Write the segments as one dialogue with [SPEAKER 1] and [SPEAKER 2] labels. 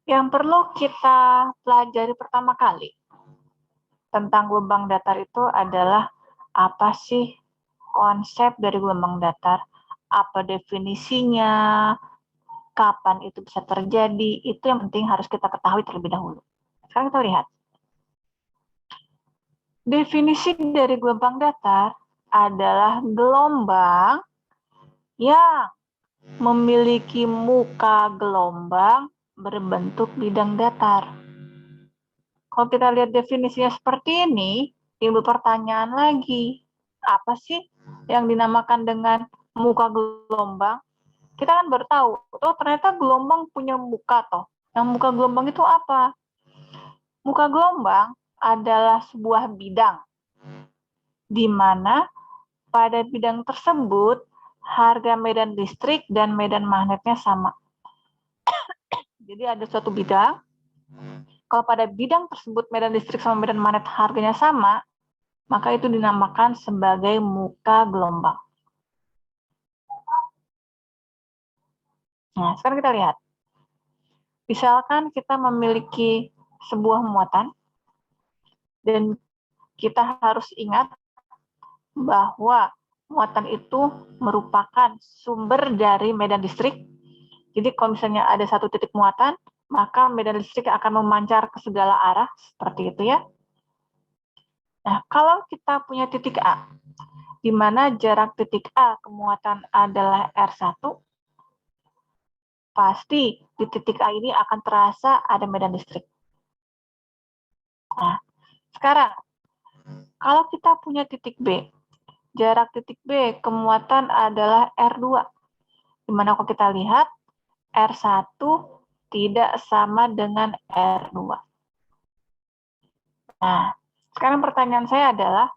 [SPEAKER 1] Yang perlu kita pelajari pertama kali tentang gelombang datar itu adalah apa sih konsep dari gelombang datar, apa definisinya, kapan itu bisa terjadi, itu yang penting harus kita ketahui terlebih dahulu. Sekarang kita lihat. Definisi dari gelombang datar adalah gelombang yang memiliki muka gelombang berbentuk bidang datar. Kalau kita lihat definisinya seperti ini, timbul pertanyaan lagi. Apa sih yang dinamakan dengan muka gelombang? Kita kan baru tahu, oh ternyata gelombang punya muka toh. Yang muka gelombang itu apa? Muka gelombang adalah sebuah bidang, di mana pada bidang tersebut harga medan listrik dan medan magnetnya sama. Jadi ada suatu bidang, kalau pada bidang tersebut medan listrik sama medan magnet harganya sama, maka itu dinamakan sebagai muka gelombang. Nah, sekarang kita lihat. Misalkan kita memiliki sebuah muatan, dan kita harus ingat bahwa muatan itu merupakan sumber dari medan listrik. Jadi kalau misalnya ada satu titik muatan, maka medan listrik akan memancar ke segala arah, seperti itu ya. Nah, kalau kita punya titik A, di mana jarak titik A ke muatan adalah R1, pasti di titik A ini akan terasa ada medan listrik. Nah, sekarang, kalau kita punya titik B, jarak titik B ke muatan adalah R2, di mana kalau kita lihat, R1 tidak sama dengan R2. Nah, sekarang pertanyaan saya adalah,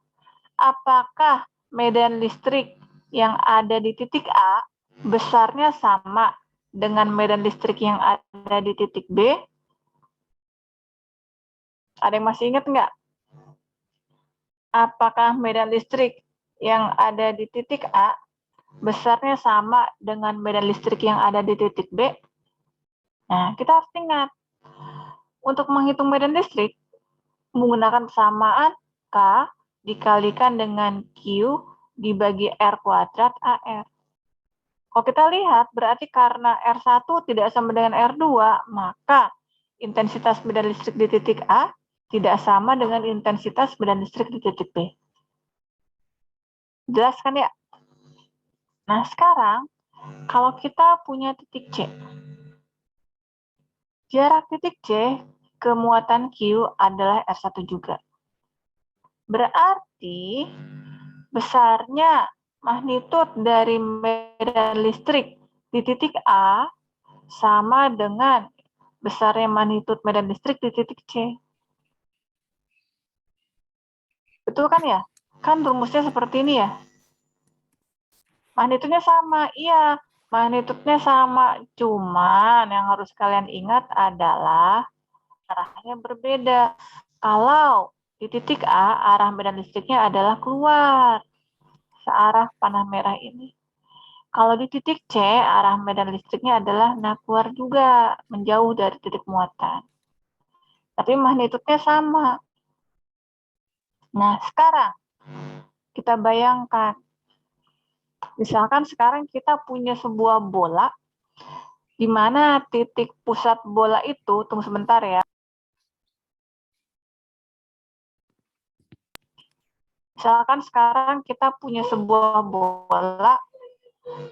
[SPEAKER 1] apakah medan listrik yang ada di titik A besarnya sama dengan medan listrik yang ada di titik B? Ada yang masih ingat nggak? Apakah medan listrik yang ada di titik A besarnya sama dengan medan listrik yang ada di titik B? Nah, kita harus ingat, untuk menghitung medan listrik, menggunakan persamaan K dikalikan dengan Q dibagi R kuadrat AR. Kalau kita lihat, berarti karena R1 tidak sama dengan R2, maka intensitas medan listrik di titik A tidak sama dengan intensitas medan listrik di titik B. Jelas kan ya? Nah, sekarang, kalau kita punya titik C, jarak titik C ke muatan Q adalah R1 juga. Berarti, besarnya magnitud dari medan listrik di titik A sama dengan besarnya magnitud medan listrik di titik C. Betul kan ya? Kan rumusnya seperti ini ya. Magnitudnya sama, iya. Magnitudnya sama, cuman yang harus kalian ingat adalah arahnya berbeda. Kalau di titik A, arah medan listriknya adalah keluar, searah panah merah ini. Kalau di titik C, arah medan listriknya adalah keluar juga, menjauh dari titik muatan. Tapi magnitudnya sama. Nah, sekarang kita bayangkan, misalkan sekarang kita punya sebuah bola, di mana titik pusat bola itu, tunggu sebentar ya. Misalkan sekarang kita punya sebuah bola,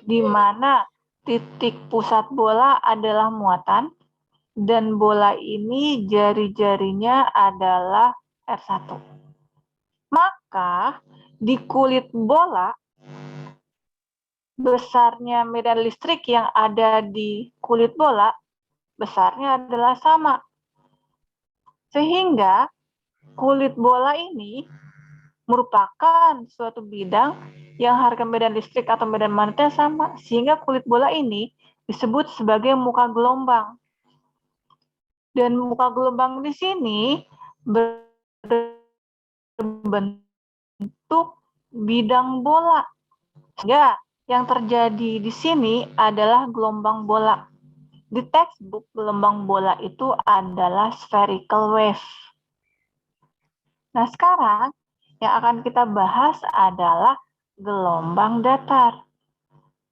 [SPEAKER 1] di mana titik pusat bola adalah muatan, dan bola ini jari-jarinya adalah R1. Maka di kulit bola, besarnya medan listrik yang ada di kulit bola, besarnya adalah sama. Sehingga kulit bola ini merupakan suatu bidang yang harga medan listrik atau medan magnetnya sama. Sehingga kulit bola ini disebut sebagai muka gelombang. Dan muka gelombang di sini berbentuk bidang bola. Sehingga yang terjadi di sini adalah gelombang bola. Di textbook, gelombang bola itu adalah spherical wave. Nah, sekarang yang akan kita bahas adalah gelombang datar.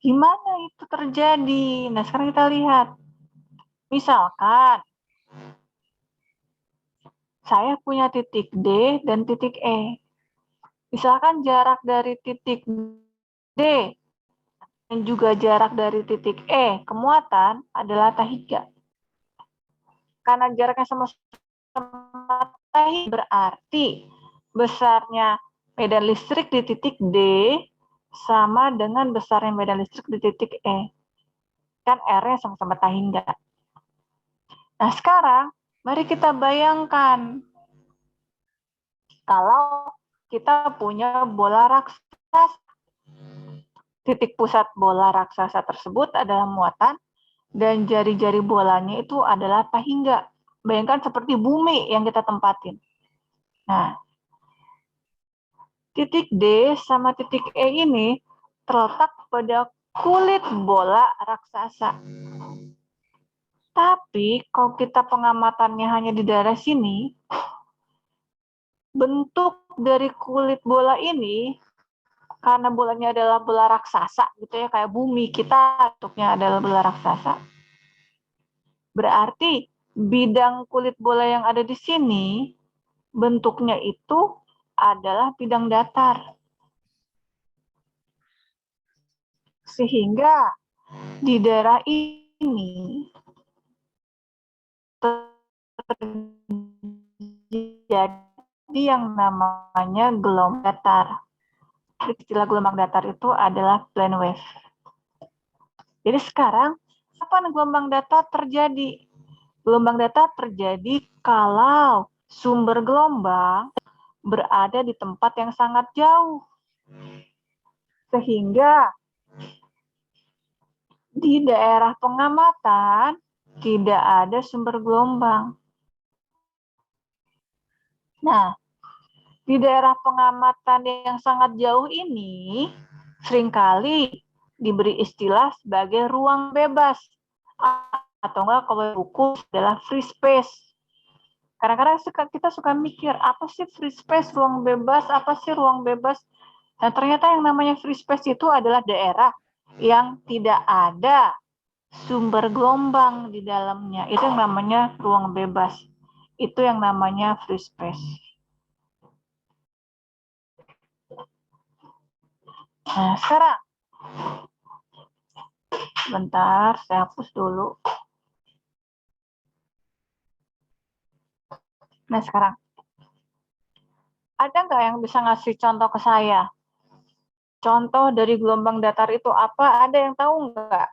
[SPEAKER 1] Gimana itu terjadi? Nah, sekarang kita lihat. Misalkan, saya punya titik D dan titik E. Misalkan jarak dari titik D dan juga jarak dari titik E ke muatan adalah T3. Karena jaraknya sama-sama T3, berarti besarnya medan listrik di titik D sama dengan besarnya medan listrik di titik E. Kan R-nya sama-sama T3. Nah, sekarang mari kita bayangkan kalau kita punya bola raksasa. Titik pusat bola raksasa tersebut adalah muatan dan jari-jari bolanya itu adalah T3. Bayangkan seperti bumi yang kita tempatin. Nah, titik D sama titik E ini terletak pada kulit bola raksasa. Tapi kalau kita pengamatannya hanya di daerah sini, bentuk dari kulit bola ini, karena bolanya adalah bola raksasa, gitu ya, kayak bumi kita bentuknya adalah bola raksasa. Berarti bidang kulit bola yang ada di sini, bentuknya itu adalah bidang datar. Sehingga di daerah ini terjadi yang namanya gelombang datar. Istilah gelombang datar itu adalah plane wave. Jadi sekarang, kapan gelombang datar terjadi? Gelombang datar terjadi kalau sumber gelombang berada di tempat yang sangat jauh. Sehingga di daerah pengamatan tidak ada sumber gelombang. Nah, di daerah pengamatan yang sangat jauh ini seringkali diberi istilah sebagai ruang bebas, atau enggak kalau buku adalah free space. Kadang-kadang kita suka mikir, apa sih free space, ruang bebas, apa sih ruang bebas? Dan ternyata yang namanya free space itu adalah daerah yang tidak ada sumber gelombang di dalamnya. Itu yang namanya ruang bebas. Itu yang namanya free space. Nah, sekarang bentar, saya hapus dulu. Nah, sekarang. Ada nggak yang bisa ngasih contoh ke saya? Contoh dari gelombang datar itu apa? Ada yang tahu nggak?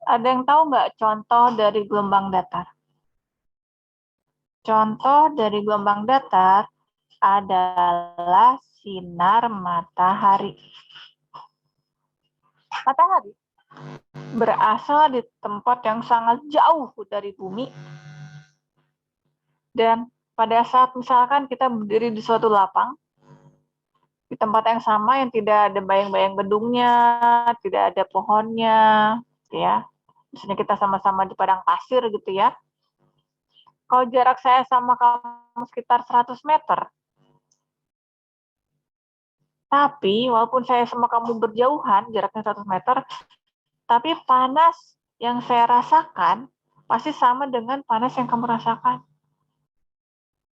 [SPEAKER 1] Ada yang tahu nggak contoh dari gelombang datar? Contoh dari gelombang datar adalah sinar matahari. Matahari berasal di tempat yang sangat jauh dari bumi. Dan pada saat misalkan kita berdiri di suatu lapang, di tempat yang sama yang tidak ada bayang-bayang gedungnya, tidak ada pohonnya, ya. Misalnya kita sama-sama di padang pasir gitu ya. Kalau jarak saya sama kamu sekitar 100 meter, tapi walaupun saya sama kamu berjauhan, jaraknya 100 meter, tapi panas yang saya rasakan pasti sama dengan panas yang kamu rasakan.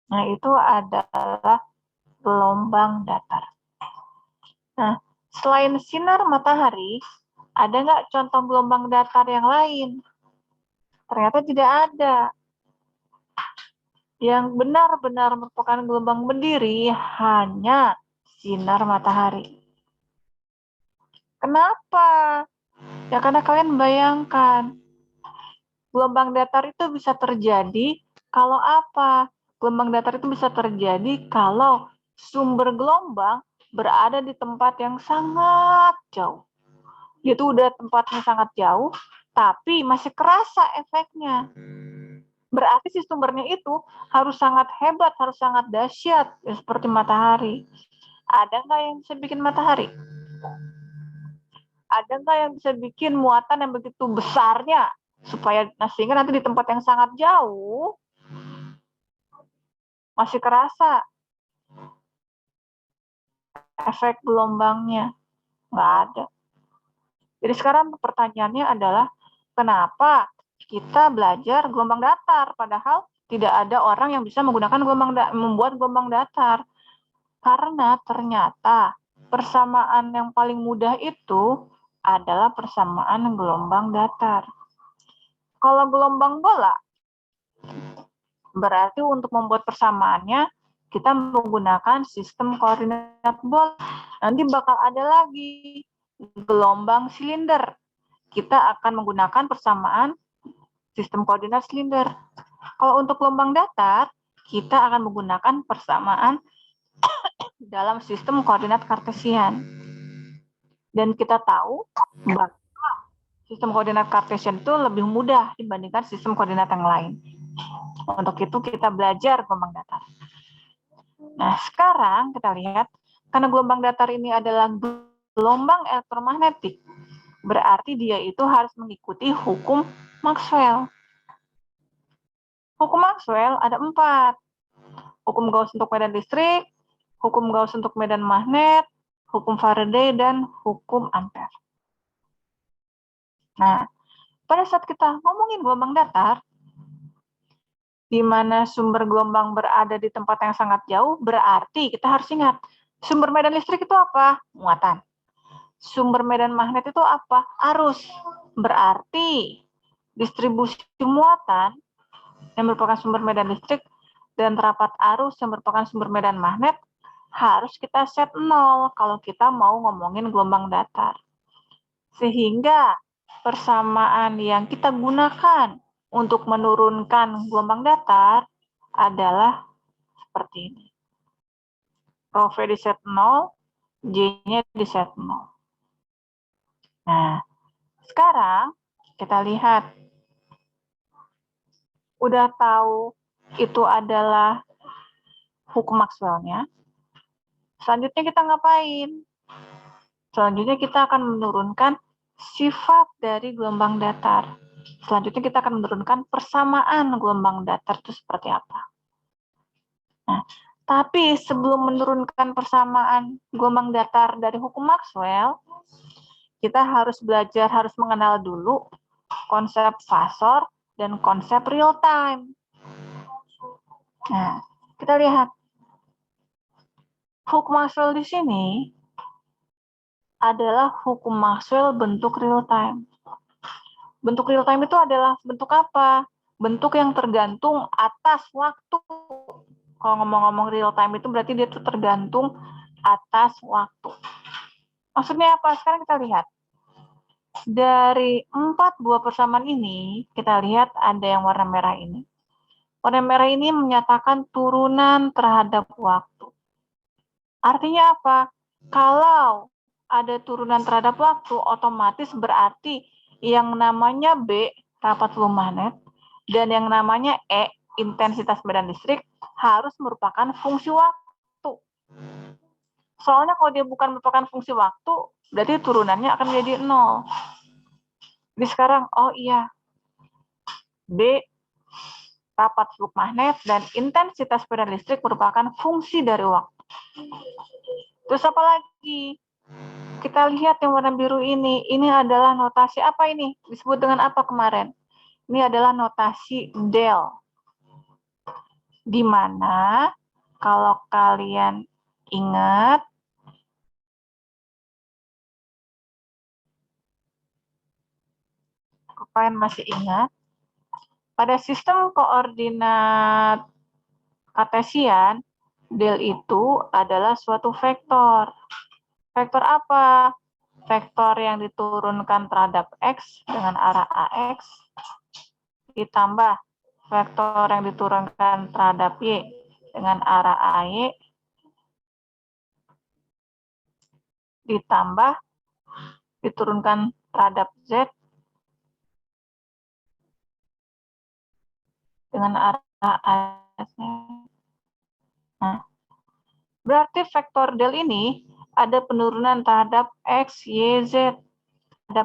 [SPEAKER 1] Nah, itu adalah gelombang datar. Nah, selain sinar matahari, ada nggak contoh gelombang datar yang lain? Ternyata tidak ada. Yang benar-benar merupakan gelombang berdiri hanya sinar matahari. Kenapa? Ya karena kalian bayangkan, gelombang datar itu bisa terjadi kalau apa? Gelombang datar itu bisa terjadi kalau sumber gelombang berada di tempat yang sangat jauh. Itu udah tempatnya sangat jauh, tapi masih kerasa efeknya. Berarti si sumbernya itu harus sangat hebat, harus sangat dahsyat, ya, seperti matahari. Ada nggak yang bisa bikin matahari? Ada nggak yang bisa bikin muatan yang begitu besarnya supaya sehingga nanti di tempat yang sangat jauh masih kerasa efek gelombangnya? Nggak ada. Jadi sekarang pertanyaannya adalah kenapa kita belajar gelombang datar padahal tidak ada orang yang bisa menggunakan membuat gelombang datar? Karena ternyata persamaan yang paling mudah itu adalah persamaan gelombang datar. Kalau gelombang bola, berarti untuk membuat persamaannya kita menggunakan sistem koordinat bola. Nanti bakal ada lagi gelombang silinder. Kita akan menggunakan persamaan sistem koordinat silinder. Kalau untuk gelombang datar, kita akan menggunakan persamaan dalam sistem koordinat kartesian. Dan kita tahu bahwa sistem koordinat kartesian itu lebih mudah dibandingkan sistem koordinat yang lain. Untuk itu kita belajar gelombang datar. Nah, sekarang kita lihat, karena gelombang datar ini adalah gelombang elektromagnetik, berarti dia itu harus mengikuti hukum Maxwell. Hukum Maxwell ada 4. Hukum Gauss untuk medan listrik, hukum Gauss untuk medan magnet, hukum Faraday, dan hukum Ampere. Nah, pada saat kita ngomongin gelombang datar, di mana sumber gelombang berada di tempat yang sangat jauh, berarti kita harus ingat, sumber medan listrik itu apa? Muatan. Sumber medan magnet itu apa? Arus. Berarti distribusi muatan yang merupakan sumber medan listrik dan rapat arus yang merupakan sumber medan magnet harus kita set 0 kalau kita mau ngomongin gelombang datar. Sehingga persamaan yang kita gunakan untuk menurunkan gelombang datar adalah seperti ini. Rho V di set 0, J-nya di set 0. Nah, sekarang kita lihat. Udah tahu itu adalah hukum Maxwell-nya. Selanjutnya kita ngapain? Selanjutnya kita akan menurunkan sifat dari gelombang datar. Selanjutnya kita akan menurunkan persamaan gelombang datar itu seperti apa. Nah, tapi sebelum menurunkan persamaan gelombang datar dari hukum Maxwell, kita harus belajar, harus mengenal dulu konsep fasor dan konsep real time. Nah, kita lihat. Hukum Maxwell di sini adalah hukum Maxwell bentuk real time. Bentuk real time itu adalah bentuk apa? Bentuk yang tergantung atas waktu. Kalau ngomong-ngomong real time itu berarti dia itu tergantung atas waktu. Maksudnya apa? Sekarang kita lihat. Dari 4 buah persamaan ini, kita lihat ada yang warna merah ini. Warna merah ini menyatakan turunan terhadap waktu. Artinya apa? Kalau ada turunan terhadap waktu, otomatis berarti yang namanya B, rapat volume magnet, dan yang namanya E, intensitas medan listrik, harus merupakan fungsi waktu. Soalnya kalau dia bukan merupakan fungsi waktu, berarti turunannya akan menjadi 0. Jadi sekarang, oh iya, B, rapat volume magnet, dan intensitas medan listrik merupakan fungsi dari waktu. Terus apa lagi? Kita lihat yang warna biru ini adalah notasi apa ini? Disebut dengan apa kemarin? Ini adalah notasi del. Di mana kalau kalian ingat, kalian masih ingat, pada sistem koordinat kartesian, del itu adalah suatu vektor. Vektor apa? Vektor yang diturunkan terhadap X dengan arah AX, ditambah vektor yang diturunkan terhadap Y dengan arah AY, ditambah diturunkan terhadap Z dengan arah AS-nya. Nah, berarti vektor del ini ada penurunan terhadap X, Y, Z. Ada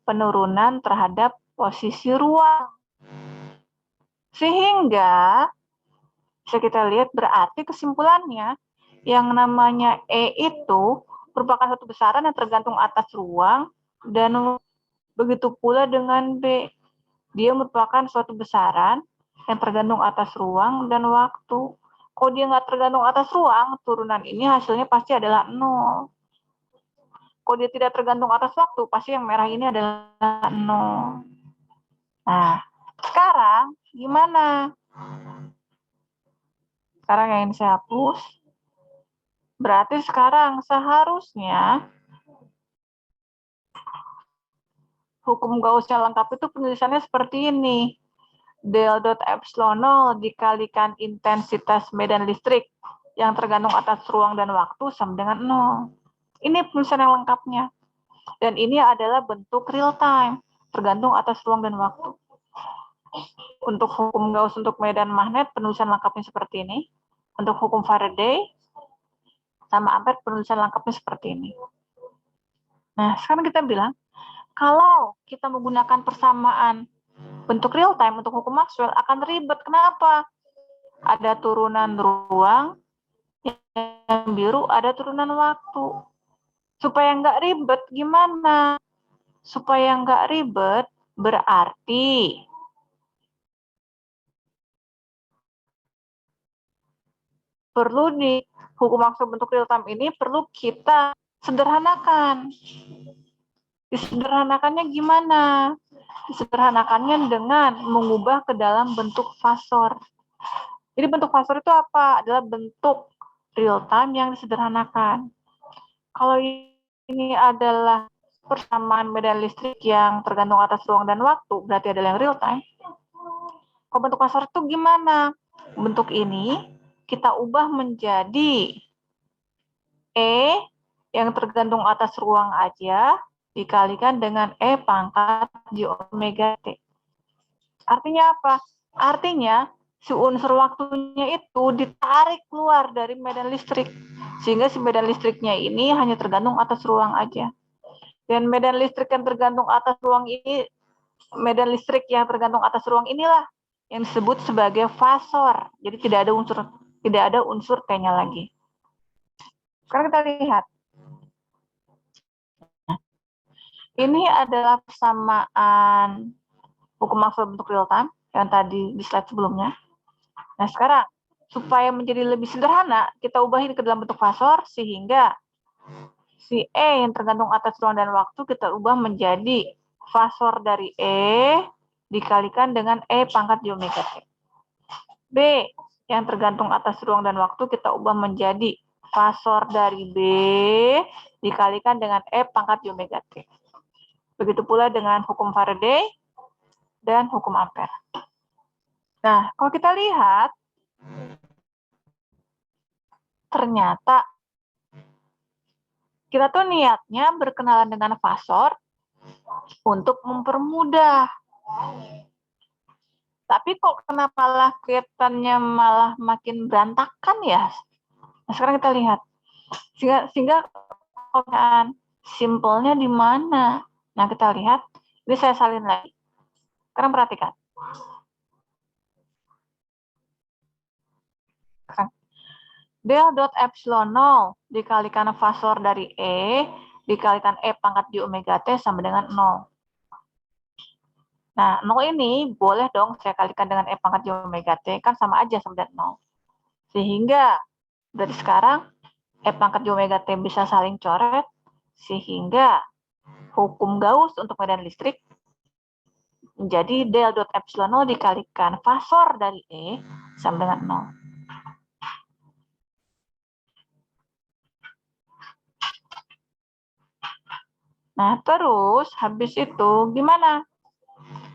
[SPEAKER 1] penurunan terhadap posisi ruang. Sehingga, bisa kita lihat berarti kesimpulannya, yang namanya E itu merupakan satu besaran yang tergantung atas ruang, dan begitu pula dengan B. Dia merupakan suatu besaran yang tergantung atas ruang dan waktu. Kalau dia nggak tergantung atas ruang, turunan ini hasilnya pasti adalah 0. Kalau dia tidak tergantung atas waktu, pasti yang merah ini adalah 0. Nah, sekarang gimana? Sekarang yang ini saya hapus. Berarti sekarang seharusnya hukum Gauss yang lengkap itu penulisannya seperti ini. Del dot epsilon 0 dikalikan intensitas medan listrik yang tergantung atas ruang dan waktu sama dengan 0. Ini penulisan yang lengkapnya. Dan ini adalah bentuk real time, tergantung atas ruang dan waktu. Untuk hukum Gauss untuk medan magnet, penulisan lengkapnya seperti ini. Untuk hukum Faraday, sama Ampere, penulisan lengkapnya seperti ini. Nah, sekarang kita bilang, kalau kita menggunakan persamaan bentuk real time untuk hukum Maxwell akan ribet. Kenapa? Ada turunan ruang, yang biru ada turunan waktu. Supaya nggak ribet, gimana? Supaya nggak ribet, berarti perlu di hukum Maxwell bentuk real time ini perlu kita sederhanakan. Disederhanakannya gimana? Disederhanakannya dengan mengubah ke dalam bentuk fasor. Jadi bentuk fasor itu apa? Adalah bentuk real time yang disederhanakan. Kalau ini adalah persamaan medan listrik yang tergantung atas ruang dan waktu, berarti adalah yang real time. Kalau bentuk fasor itu gimana? Bentuk ini kita ubah menjadi E yang tergantung atas ruang aja dikalikan dengan E pangkat J omega T. Artinya apa? Artinya si unsur waktunya itu ditarik keluar dari medan listrik. Sehingga si medan listriknya ini hanya tergantung atas ruang aja. Dan medan listrik yang tergantung atas ruang ini, medan listrik yang tergantung atas ruang inilah yang disebut sebagai fasor. Jadi tidak ada unsur T-nya lagi. Sekarang kita lihat. Ini adalah persamaan hukum Maxwell bentuk real time yang tadi di slide sebelumnya. Nah, sekarang supaya menjadi lebih sederhana, kita ubahin ke dalam bentuk fasor sehingga si E yang tergantung atas ruang dan waktu kita ubah menjadi fasor dari E dikalikan dengan E pangkat J omega T. B yang tergantung atas ruang dan waktu kita ubah menjadi fasor dari B dikalikan dengan E pangkat J omega T. Begitu pula dengan hukum Faraday dan hukum Ampere. Nah, kalau kita lihat, ternyata kita tuh niatnya berkenalan dengan fasor untuk mempermudah. Tapi kok kenapa malah kelihatannya malah makin berantakan ya? Nah, sekarang kita lihat. Sehingga simpelnya di mana? Nah, kita lihat. Ini saya salin lagi. Sekarang perhatikan. Del dot epsilon 0 dikalikan fasor dari E dikalikan E pangkat J omega T sama dengan 0. Nah, 0 ini boleh dong saya kalikan dengan E pangkat J omega T, kan sama aja sama dengan 0. Sehingga dari sekarang E pangkat J omega T bisa saling coret, sehingga hukum Gauss untuk medan listrik menjadi del dot epsilon 0 dikalikan fasor dari E sama dengan 0. Nah, terus habis itu gimana?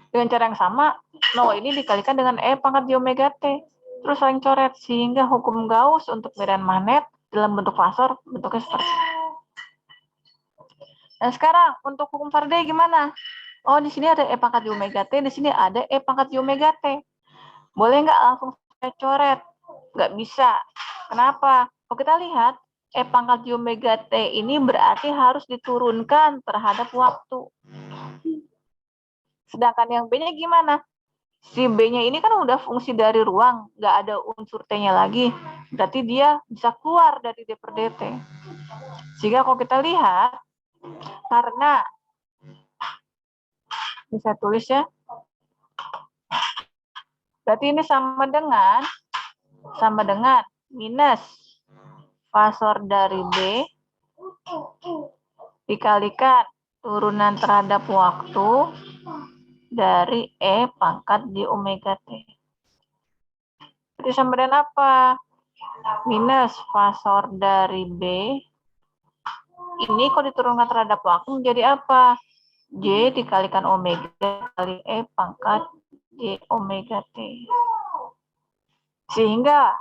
[SPEAKER 1] Dengan cara yang sama, 0 ini dikalikan dengan E pangkat J omega T. Terus saling coret, sehingga hukum Gauss untuk medan magnet dalam bentuk fasor bentuknya seperti ini. Dan sekarang untuk hukum Faraday gimana? Oh, di sini ada E pangkat J omega T, di sini ada E pangkat J omega T. Boleh nggak langsung saya coret? Nggak bisa. Kenapa? Kalau kita lihat, E pangkat J omega T ini berarti harus diturunkan terhadap waktu. Sedangkan yang B-nya gimana? Si B-nya ini kan udah fungsi dari ruang, nggak ada unsur T-nya lagi. Berarti dia bisa keluar dari D per dt. Sehingga kalau kita lihat, karena, bisa tulis ya, berarti ini sama dengan minus fasor dari B dikalikan turunan terhadap waktu dari E pangkat J omega T. Berarti sama dengan apa? Minus fasor dari B. Ini kalau diturunkan terhadap waktu menjadi apa? J dikalikan omega kali E pangkat J omega T. Sehingga,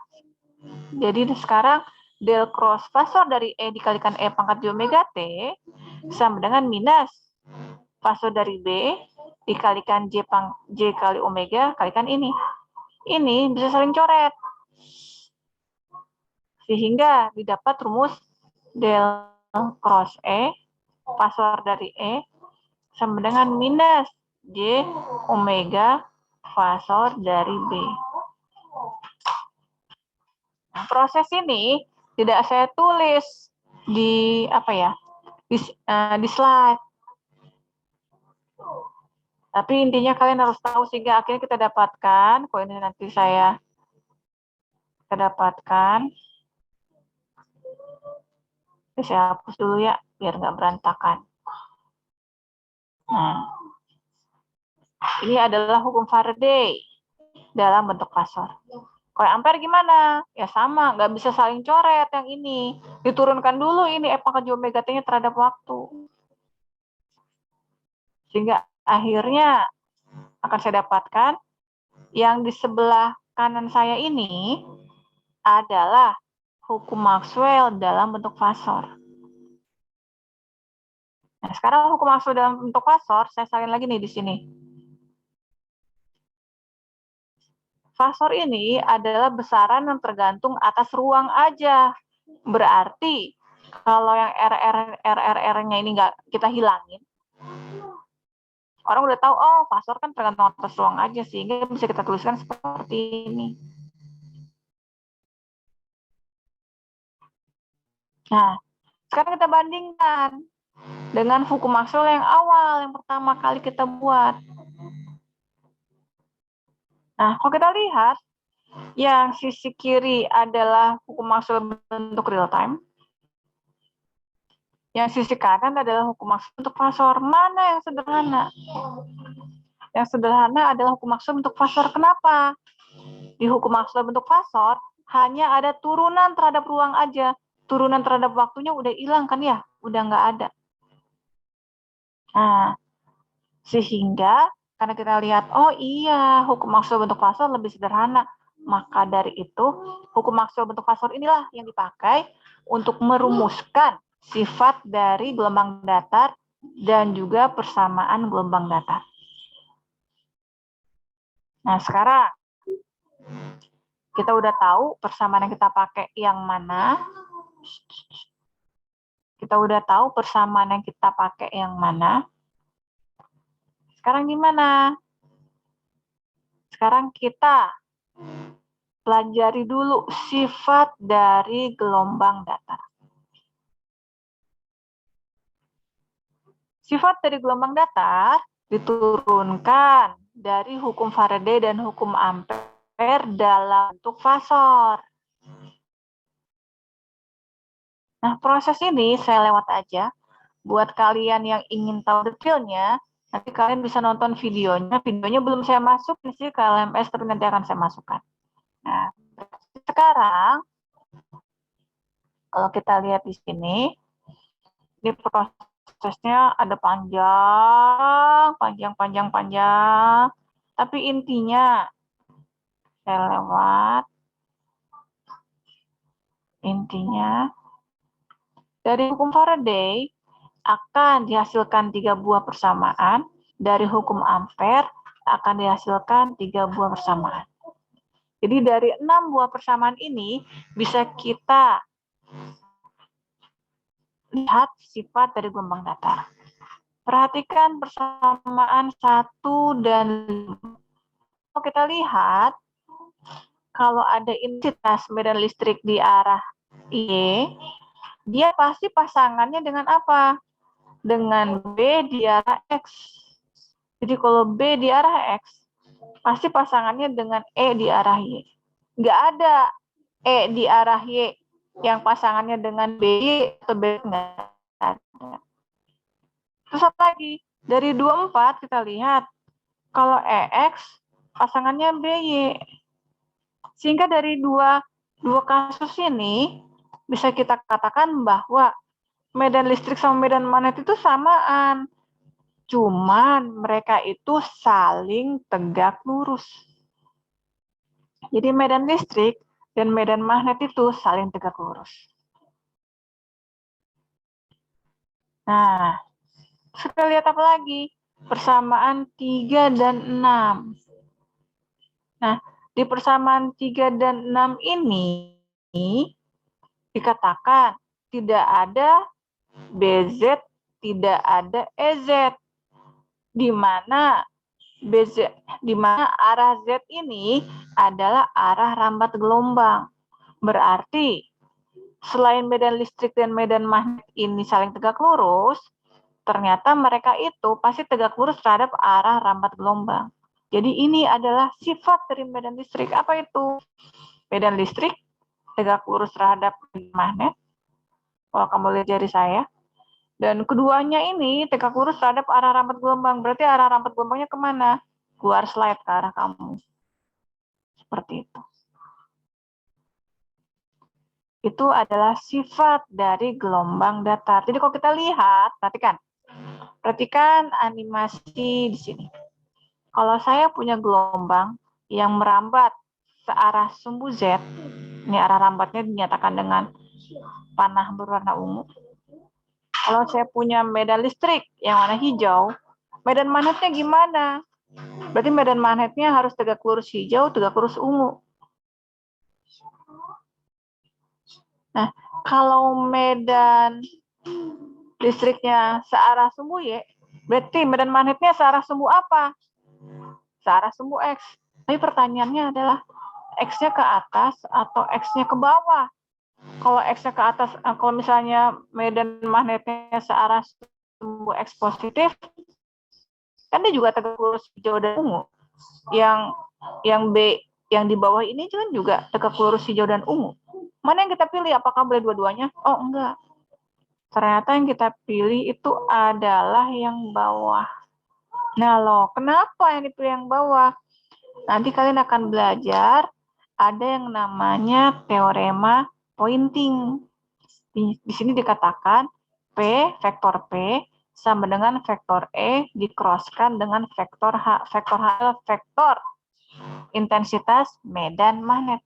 [SPEAKER 1] jadi sekarang del cross fasor dari E dikalikan E pangkat J omega T sama dengan minus fasor dari B dikalikan J kali omega kalikan ini. Ini bisa saling coret. Sehingga didapat rumus del cross E, fasor dari E, sama dengan minus J omega fasor dari B. Nah, proses ini tidak saya tulis di di slide. Tapi intinya kalian harus tahu sehingga akhirnya kita dapatkan, kalau ini nanti kita dapatkan. Saya hapus dulu ya, biar nggak berantakan. Nah, ini adalah hukum Faraday dalam bentuk fasor. Kalau ampere gimana? Ya sama, nggak bisa saling coret yang ini. Diturunkan dulu ini E pangkat J omega T-nya terhadap waktu. Sehingga akhirnya akan saya dapatkan yang di sebelah kanan saya ini adalah hukum Maxwell dalam bentuk fasor. Nah, sekarang hukum Maxwell dalam bentuk fasor, saya salin lagi nih di sini. Fasor ini adalah besaran yang tergantung atas ruang aja. Berarti kalau yang RR-nya ini nggak kita hilangin, orang udah tahu, oh fasor kan tergantung atas ruang aja, sehingga bisa kita tuliskan seperti ini. Nah, sekarang kita bandingkan dengan hukum Maxwell yang awal, yang pertama kali kita buat. Nah, kalau kita lihat, yang sisi kiri adalah hukum Maxwell bentuk real time. Yang sisi kanan adalah hukum Maxwell bentuk fasor. Mana yang sederhana? Yang sederhana adalah hukum Maxwell bentuk fasor. Kenapa? Di hukum Maxwell bentuk fasor, hanya ada turunan terhadap ruang aja. Turunan terhadap waktunya udah hilang kan ya? Udah nggak ada. Nah, sehingga karena kita lihat, oh iya, hukum Maxwell bentuk fasor lebih sederhana. Maka dari itu, hukum Maxwell bentuk fasor inilah yang dipakai untuk merumuskan sifat dari gelombang datar dan juga persamaan gelombang datar. Nah, sekarang kita udah tahu persamaan yang kita pakai yang mana. Kita udah tahu persamaan yang kita pakai yang mana. Sekarang gimana? Sekarang kita pelajari dulu sifat dari gelombang datar. Sifat dari gelombang datar diturunkan dari hukum Faraday dan hukum Ampere dalam bentuk fasor. Nah, proses ini saya lewat aja. Buat kalian yang ingin tahu detailnya, nanti kalian bisa nonton videonya. Videonya belum saya masukin sih ke LMS, tapi nanti akan saya masukkan. Nah, sekarang kalau kita lihat di sini, ini prosesnya ada panjang. Tapi intinya, saya lewat. Intinya, dari hukum Faraday akan dihasilkan 3 buah persamaan. Dari hukum Ampere akan dihasilkan 3 buah persamaan. Jadi dari 6 buah persamaan ini bisa kita lihat sifat dari gelombang datar. Perhatikan persamaan 1 dan 5. Kalau kita lihat, kalau ada intensitas medan listrik di arah Y, dia pasti pasangannya dengan apa? Dengan B di arah X. Jadi kalau B di arah X, pasti pasangannya dengan E di arah Y. Nggak ada E di arah Y yang pasangannya dengan BY atau B, nggak ada. Terus apa lagi? Dari 24 kita lihat, kalau EX pasangannya BY. Sehingga dari dua kasus ini bisa kita katakan bahwa medan listrik sama medan magnet itu samaan. Cuman mereka itu saling tegak lurus. Jadi medan listrik dan medan magnet itu saling tegak lurus. Nah, kita lihat apa lagi? Persamaan 3 dan 6. Nah, di persamaan 3 dan 6 ini dikatakan tidak ada BZ, tidak ada EZ. Di mana BZ, di mana arah Z ini adalah arah rambat gelombang. Berarti selain medan listrik dan medan magnet ini saling tegak lurus, ternyata mereka itu pasti tegak lurus terhadap arah rambat gelombang. Jadi ini adalah sifat dari medan listrik. Apa itu? Medan listrik tegak lurus terhadap magnet. Kalau kamu lihat jari saya. Dan keduanya ini tegak lurus terhadap arah rambat gelombang. Berarti arah rambat gelombangnya kemana? Keluar slide ke arah kamu. Seperti itu. Itu adalah sifat dari gelombang datar. Jadi kalau kita lihat, perhatikan animasi di sini. Kalau saya punya gelombang yang merambat searah sumbu Z, ini arah rambatnya dinyatakan dengan panah berwarna ungu. Kalau saya punya medan listrik yang warna hijau, medan magnetnya gimana? Berarti medan magnetnya harus tegak lurus hijau, tegak lurus ungu. Nah, kalau medan listriknya searah sumbu Y, berarti medan magnetnya searah sumbu apa? Searah sumbu X. Tapi pertanyaannya adalah X-nya ke atas atau X-nya ke bawah? Kalau X-nya ke atas, kalau misalnya medan magnetnya searah sumbu X positif, kan dia juga tegak lurus hijau dan ungu. Yang B yang di bawah ini juga tegak lurus hijau dan ungu. Mana yang kita pilih? Apakah boleh dua-duanya? Oh, enggak. Ternyata yang kita pilih itu adalah yang bawah. Nah, loh, kenapa yang dipilih yang bawah? Nanti kalian akan belajar ada yang namanya teorema pointing. Di sini dikatakan P, vektor P, sama dengan vektor E dikroskan dengan vektor H. Vektor H adalah vektor intensitas medan magnet.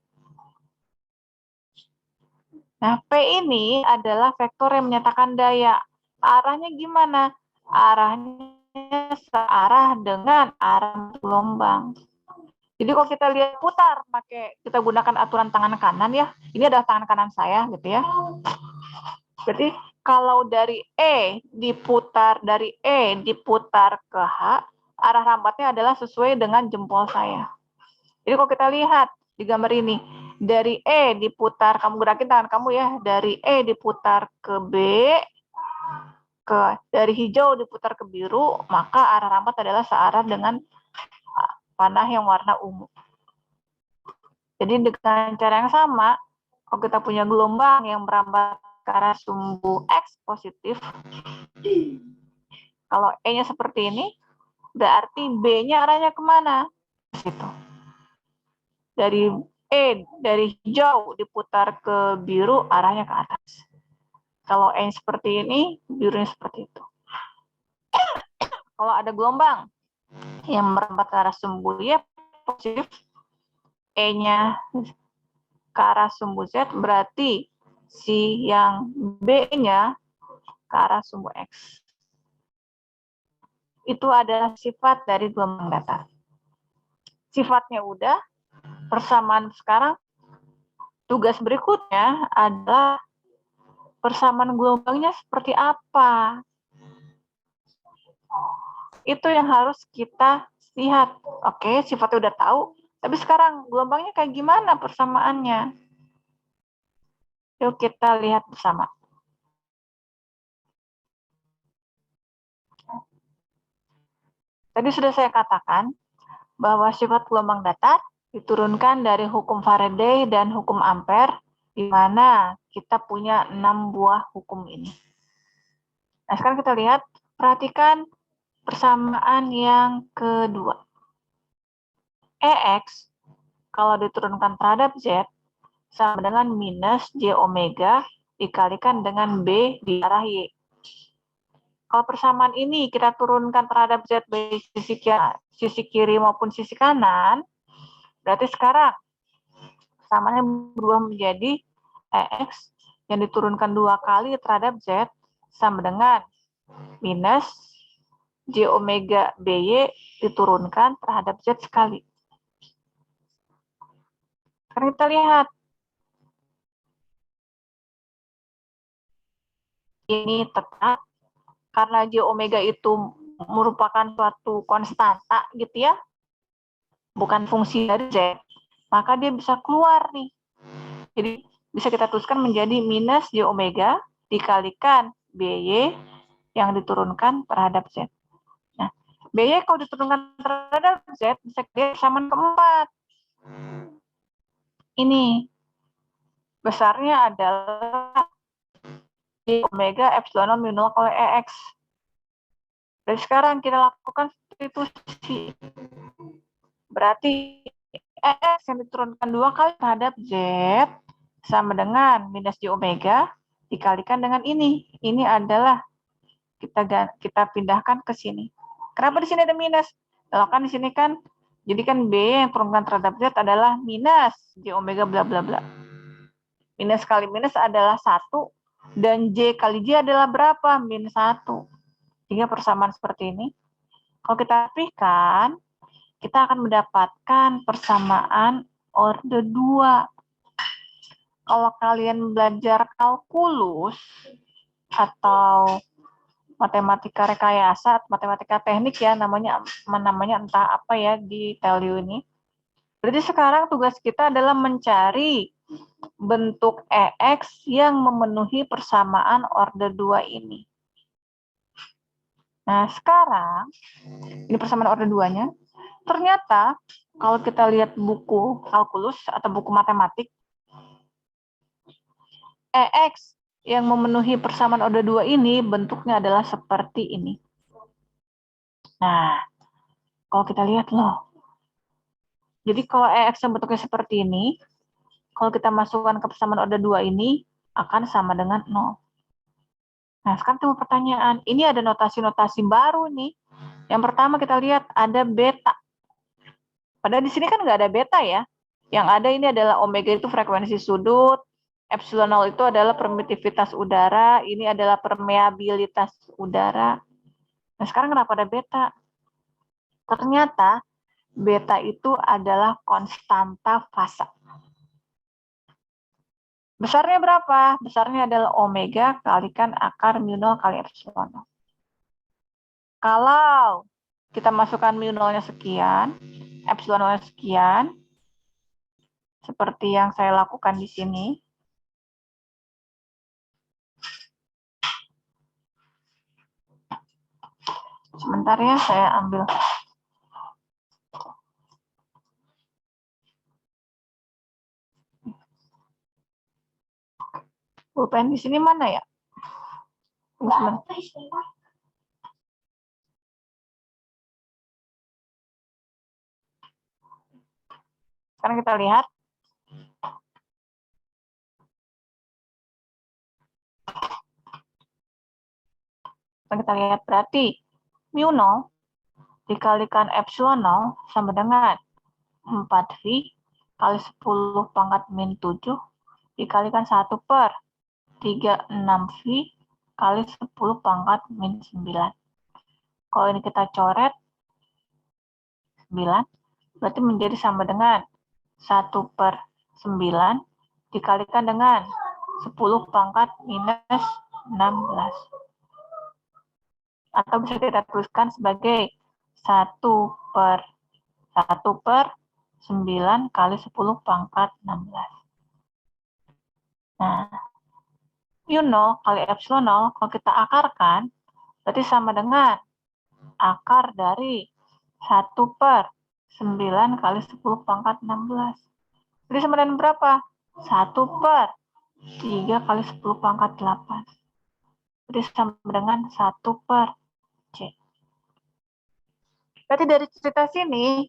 [SPEAKER 1] Nah, P ini adalah vektor yang menyatakan daya. Arahnya gimana? Arahnya searah dengan arah gelombang. Jadi kalau kita lihat putar, kita gunakan aturan tangan kanan ya. Ini adalah tangan kanan saya gitu ya. Berarti kalau dari E diputar ke H, arah rambatnya adalah sesuai dengan jempol saya. Jadi kalau kita lihat di gambar ini, dari E diputar, kamu gerakin tangan kamu ya, dari E diputar ke B, dari hijau diputar ke biru, maka arah rambat adalah searah dengan panah yang warna ungu. Jadi dengan cara yang sama, kalau kita punya gelombang yang merambat ke arah sumbu X positif, kalau E-nya seperti ini, berarti B-nya arahnya kemana? Situ. Dari hijau diputar ke biru, arahnya ke atas. Kalau E seperti ini, birunya seperti itu. Kalau ada gelombang yang merambat ke arah sumbu Y positif, E-nya ke arah sumbu Z, berarti si yang B-nya ke arah sumbu X. Itu adalah sifat dari gelombang datar. Sifatnya udah, Persamaan sekarang, tugas berikutnya adalah persamaan gelombangnya seperti apa. Itu yang harus kita lihat. Oke, sifatnya udah tahu, tapi sekarang gelombangnya kayak gimana persamaannya? Yuk kita lihat bersama. Tadi sudah saya katakan bahwa sifat gelombang datar diturunkan dari hukum Faraday dan hukum Ampere, di mana kita punya 6 buah hukum ini. Nah, sekarang kita lihat, perhatikan persamaan yang kedua. EX, kalau diturunkan terhadap Z, sama dengan minus J omega dikalikan dengan B di arah Y. Kalau persamaan ini kita turunkan terhadap Z baik sisi kiri maupun sisi kanan, berarti sekarang persamaannya berubah menjadi EX yang diturunkan 2 kali terhadap Z sama dengan minus J omega BY diturunkan terhadap Z sekali. Sekarang kita lihat. Ini tetap karena J omega itu merupakan suatu konstanta gitu ya, bukan fungsi dari Z, maka dia bisa keluar nih. Jadi bisa kita tuliskan menjadi minus J omega dikalikan BY yang diturunkan terhadap Z. Nah, BY kalau diturunkan terhadap Z bisa kita persamaan keempat. Ini besarnya adalah J omega epsilon mu 0 kali EX. Dan sekarang kita lakukan substitusi. Berarti X yang diturunkan 2 kali terhadap Z sama dengan minus J omega dikalikan dengan ini. Ini adalah kita pindahkan ke sini. Kenapa di sini ada minus? Kalau kan di sini kan, jadi kan B yang diturunkan terhadap Z adalah minus J omega bla bla bla. Minus kali minus adalah 1, dan J kali J adalah berapa? Minus 1. Sehingga persamaan seperti ini. Kalau kita rapihkan, kita akan mendapatkan persamaan orde 2. Kalau kalian belajar kalkulus atau matematika rekayasa, matematika teknik ya, namanya entah apa ya di TELU ini. Berarti sekarang tugas kita adalah mencari bentuk EX yang memenuhi persamaan orde 2 ini. Nah, sekarang ini persamaan orde 2-nya. Ternyata kalau kita lihat buku kalkulus atau buku matematik, EX yang memenuhi persamaan orde 2 ini bentuknya adalah seperti ini. Nah, kalau kita lihat loh. Jadi kalau EX yang bentuknya seperti ini, kalau kita masukkan ke persamaan orde 2 ini, akan sama dengan 0. Nah, sekarang timbul pertanyaan, ini ada notasi-notasi baru nih. Yang pertama kita lihat ada beta. Padahal di sini kan nggak ada beta ya. Yang ada ini adalah omega itu frekuensi sudut, epsilon 0 itu adalah permitivitas udara, ini adalah permeabilitas udara. Nah, sekarang kenapa ada beta? Ternyata beta itu adalah konstanta fasa. Besarnya berapa? Besarnya adalah omega kalikan akar mu 0 kali epsilon 0. Kalau kita masukkan mu 0-nya sekian, epsilon 0-nya sekian, seperti yang saya lakukan di sini, sebentar ya, saya ambil. Pulpen di sini mana ya? Sekarang kita lihat. Sekarang kita lihat berarti mu 0 dikalikan epsilon 0 sama dengan 4V kali 10 pangkat min 7 dikalikan 1 per 36V kali 10 pangkat min 9. Kalau ini kita coret 9, berarti menjadi sama dengan 1/9 dikalikan dengan 10 pangkat minus 16. Atau bisa kita tuliskan sebagai 1/9 kali 10 pangkat 16. Nah, U0 kali epsilon 0, kalau kita akarkan, berarti sama dengan akar dari 1/9 kali 10 pangkat 16. Jadi sama dengan berapa? 1/3 kali 10 pangkat 8. Jadi sama dengan 1/C. Berarti dari cerita sini,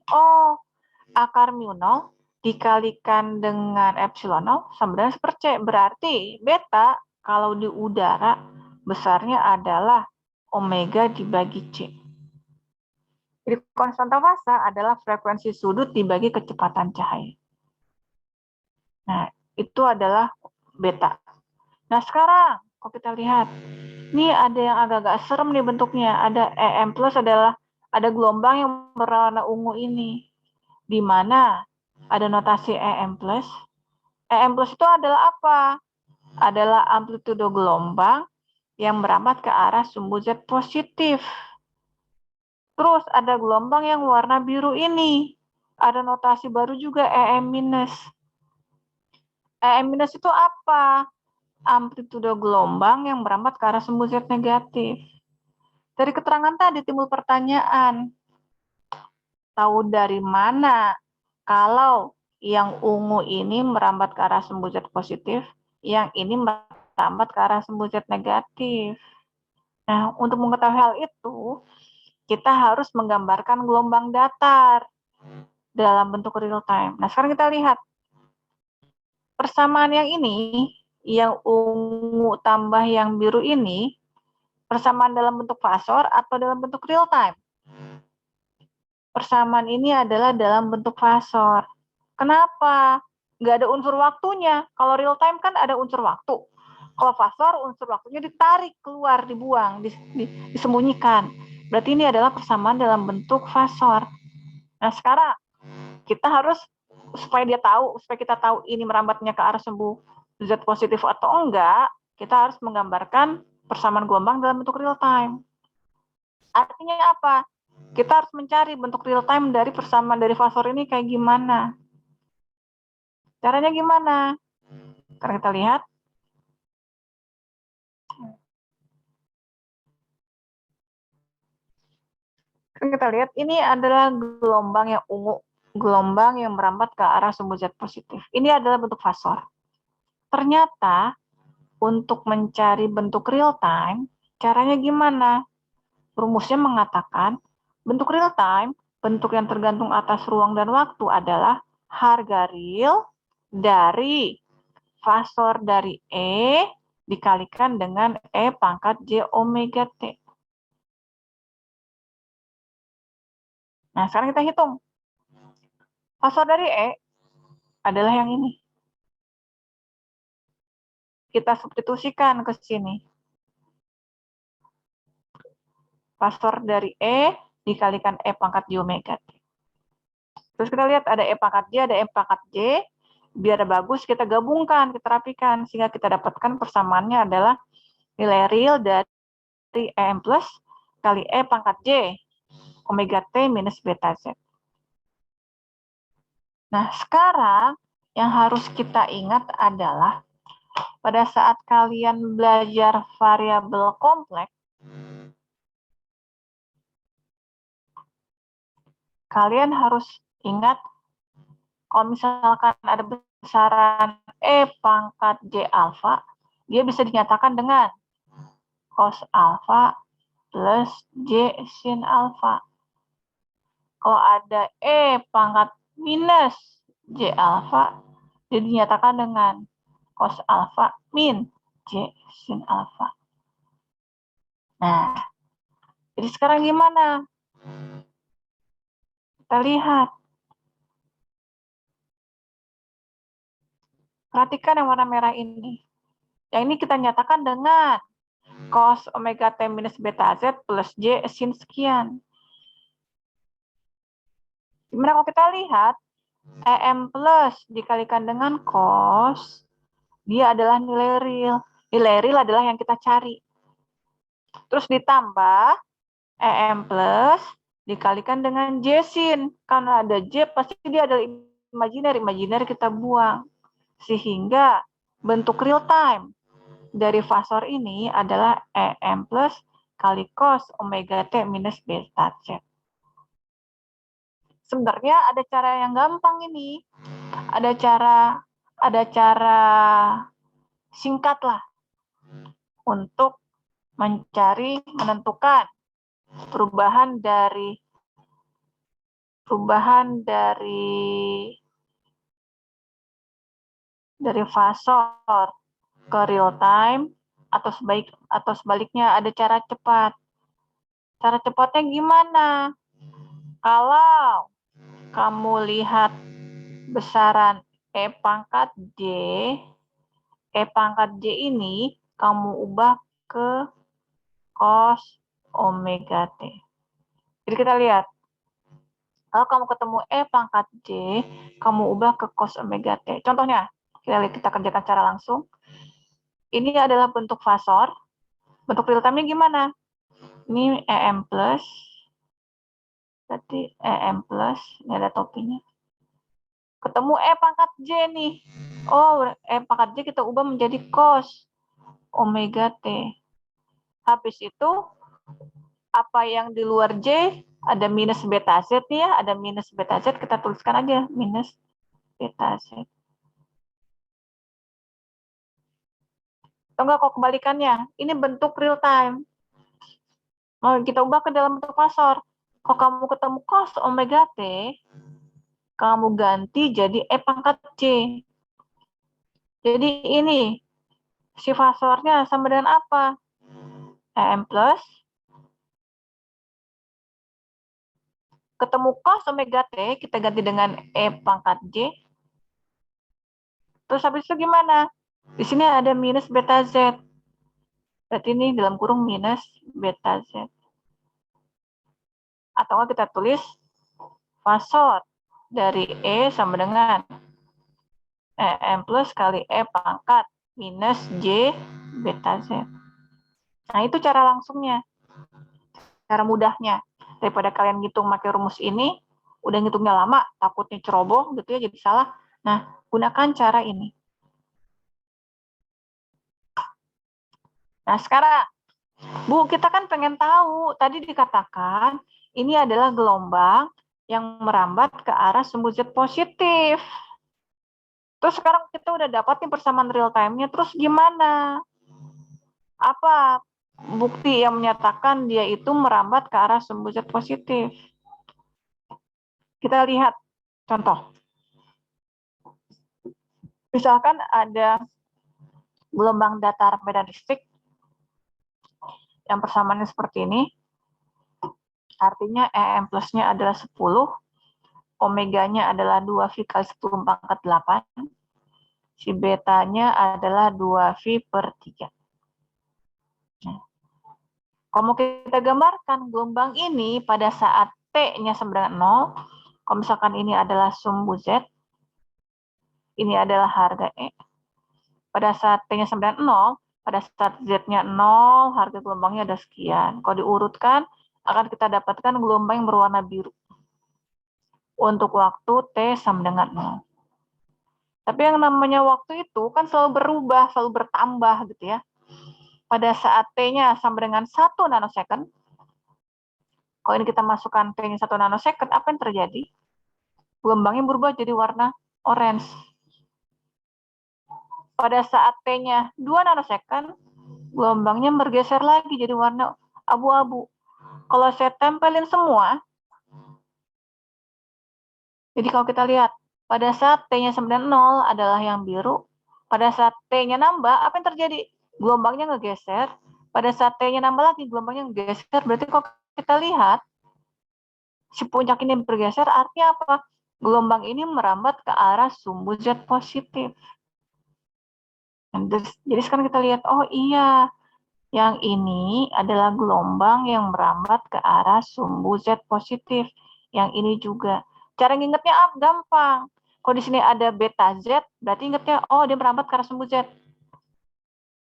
[SPEAKER 1] akar mu0 dikalikan dengan epsilon 0 sama dengan 1/C. Berarti beta kalau di udara besarnya adalah omega dibagi C. Jadi konstanta fasa adalah frekuensi sudut dibagi kecepatan cahaya. Nah, itu adalah beta. Nah, sekarang kalau kita lihat, ini ada yang agak-agak serem nih bentuknya. Ada EM plus adalah ada gelombang yang berwarna ungu ini. Di mana ada notasi EM plus. EM plus itu adalah apa? Adalah amplitudo gelombang yang merambat ke arah sumbu Z positif. Terus ada gelombang yang warna biru ini. Ada notasi baru juga EM minus. EM minus itu apa? Amplitudo gelombang yang merambat ke arah sumbu Z negatif. Dari keterangan tadi timbul pertanyaan. Tahu dari mana kalau yang ungu ini merambat ke arah sumbu Z positif, yang ini merambat ke arah sumbu Z negatif? Nah, untuk mengetahui hal itu, kita harus menggambarkan gelombang datar dalam bentuk real time. Nah, sekarang kita lihat. Persamaan yang ini, yang ungu tambah yang biru ini, persamaan dalam bentuk fasor atau dalam bentuk real time? Persamaan ini adalah dalam bentuk fasor. Kenapa? Nggak ada unsur waktunya. Kalau real time kan ada unsur waktu. Kalau fasor, unsur waktunya ditarik keluar, dibuang, disembunyikan. Berarti ini adalah persamaan dalam bentuk fasor. Nah, sekarang kita harus, supaya kita tahu ini merambatnya ke arah sumbu Z positif atau enggak, kita harus menggambarkan persamaan gelombang dalam bentuk real time. Artinya apa? Kita harus mencari bentuk real time dari persamaan dari fasor ini kayak gimana. Caranya gimana? Sekarang kita lihat. Sekarang kita lihat, ini adalah gelombang yang ungu. Gelombang yang merambat ke arah sumbu Z positif. Ini adalah bentuk fasor. Ternyata, untuk mencari bentuk real time, caranya gimana? Rumusnya mengatakan, bentuk real time, bentuk yang tergantung atas ruang dan waktu adalah harga real dari fasor dari E dikalikan dengan E pangkat J omega T. Nah, sekarang kita hitung. Fasor dari E adalah yang ini. Kita substitusikan ke sini. Fasor dari E dikalikan E pangkat J omega T. Terus kita lihat ada E pangkat J, ada E pangkat J. Biar bagus, kita gabungkan, kita rapikan. Sehingga kita dapatkan persamaannya adalah nilai real dari EM plus kali E pangkat J omega T minus beta Z. Nah, sekarang yang harus kita ingat adalah pada saat kalian belajar variabel kompleks, kalian harus ingat kalau misalkan ada besaran E pangkat J alfa, dia bisa dinyatakan dengan cos alfa plus J sin alfa. Kalau ada E pangkat minus J alfa, dia dinyatakan dengan cos alfa min J sin alfa. Nah, jadi sekarang gimana? Kita lihat. Perhatikan yang warna merah ini. Yang ini kita nyatakan dengan cos omega T minus beta Z plus J sin sekian. Gimana kalau kita lihat, EM plus dikalikan dengan cos, dia adalah nilai real. Nilai real adalah yang kita cari. Terus ditambah EM plus dikalikan dengan J sin. Karena ada J, pasti dia adalah imajiner. Imajiner kita buang. Sehingga bentuk real time dari fasor ini adalah EM plus kali cos omega T minus beta Z. Sebenarnya ada cara yang gampang ini. Ada cara singkat lah untuk menentukan perubahan dari fasor ke real time atau sebaliknya ada cara cepat. Cara cepatnya gimana? Kalau kamu lihat besaran E pangkat J ini kamu ubah ke cos omega T. Jadi kita lihat, kalau kamu ketemu E pangkat J, kamu ubah ke cos omega T. Contohnya, kita kerjakan secara langsung. Ini adalah bentuk fasor. Bentuk real time-nya gimana? Ini EM plus. Berarti EM plus, ini ada topinya. Ketemu E pangkat J nih. Oh, E pangkat J kita ubah menjadi cos omega T. Habis itu, apa yang di luar J, ada minus beta Z nih ya. Ada minus beta Z, kita tuliskan aja. Minus beta Z. Atau enggak kok kebalikannya. Ini bentuk real time. Mau kita ubah ke dalam bentuk fasor. Kalau kamu ketemu cos omega T, kamu ganti jadi E pangkat J. Jadi ini, si fasornya sama dengan apa? EM plus. Ketemu cos omega T, kita ganti dengan E pangkat J. Terus habis itu gimana? Di sini ada minus beta Z. Berarti ini dalam kurung minus beta Z. Atau kita tulis fasor dari E sama dengan EM plus kali E pangkat minus J beta Z. Nah, itu cara langsungnya. Cara mudahnya. Daripada kalian ngitung pakai rumus ini, udah ngitungnya lama, takutnya ceroboh gitu ya, jadi salah. Nah, gunakan cara ini. Nah, sekarang, Bu, kita kan pengen tahu, tadi dikatakan ini adalah gelombang yang merambat ke arah sumbu Z positif. Terus sekarang kita udah dapat nih persamaan real time-nya, terus gimana? Apa bukti yang menyatakan dia itu merambat ke arah sumbu Z positif? Kita lihat contoh. Misalkan ada gelombang datar medan listrik yang persamaannya seperti ini. Artinya EM plusnya adalah 10, omeganya adalah 2V kali 10 pangkat 8, si betanya adalah 2V per 3. Nah, kalau kita gambarkan gelombang ini pada saat T-nya sama dengan 0, kalau misalkan ini adalah sumbu Z, ini adalah harga E. Pada saat T-nya sama dengan 0, pada saat Z-nya 0, harga gelombangnya ada sekian. Kalau diurutkan, akan kita dapatkan gelombang yang berwarna biru untuk waktu T sama dengan 0. Tapi yang namanya waktu itu kan selalu berubah, selalu bertambah gitu ya. Pada saat T-nya sama dengan 1 nanosecond, kalau ini kita masukkan T-nya 1 nanosecond, apa yang terjadi? Gelombangnya berubah jadi warna orange. Pada saat T-nya 2 nanosecond, gelombangnya bergeser lagi jadi warna abu-abu. Kalau saya tempelin semua, jadi kalau kita lihat, pada saat T-nya sama dengan 0 adalah yang biru, pada saat T-nya nambah, apa yang terjadi? Gelombangnya ngegeser, pada saat T-nya nambah lagi, gelombangnya ngegeser, berarti kalau kita lihat, si puncak ini bergeser, artinya apa? Gelombang ini merambat ke arah sumbu Z positif. Jadi sekarang kita lihat, oh iya, yang ini adalah gelombang yang merambat ke arah sumbu Z positif. Yang ini juga. Cara ngingetnya gampang. Kalau di sini ada beta Z, berarti ingetnya, oh dia merambat ke arah sumbu Z.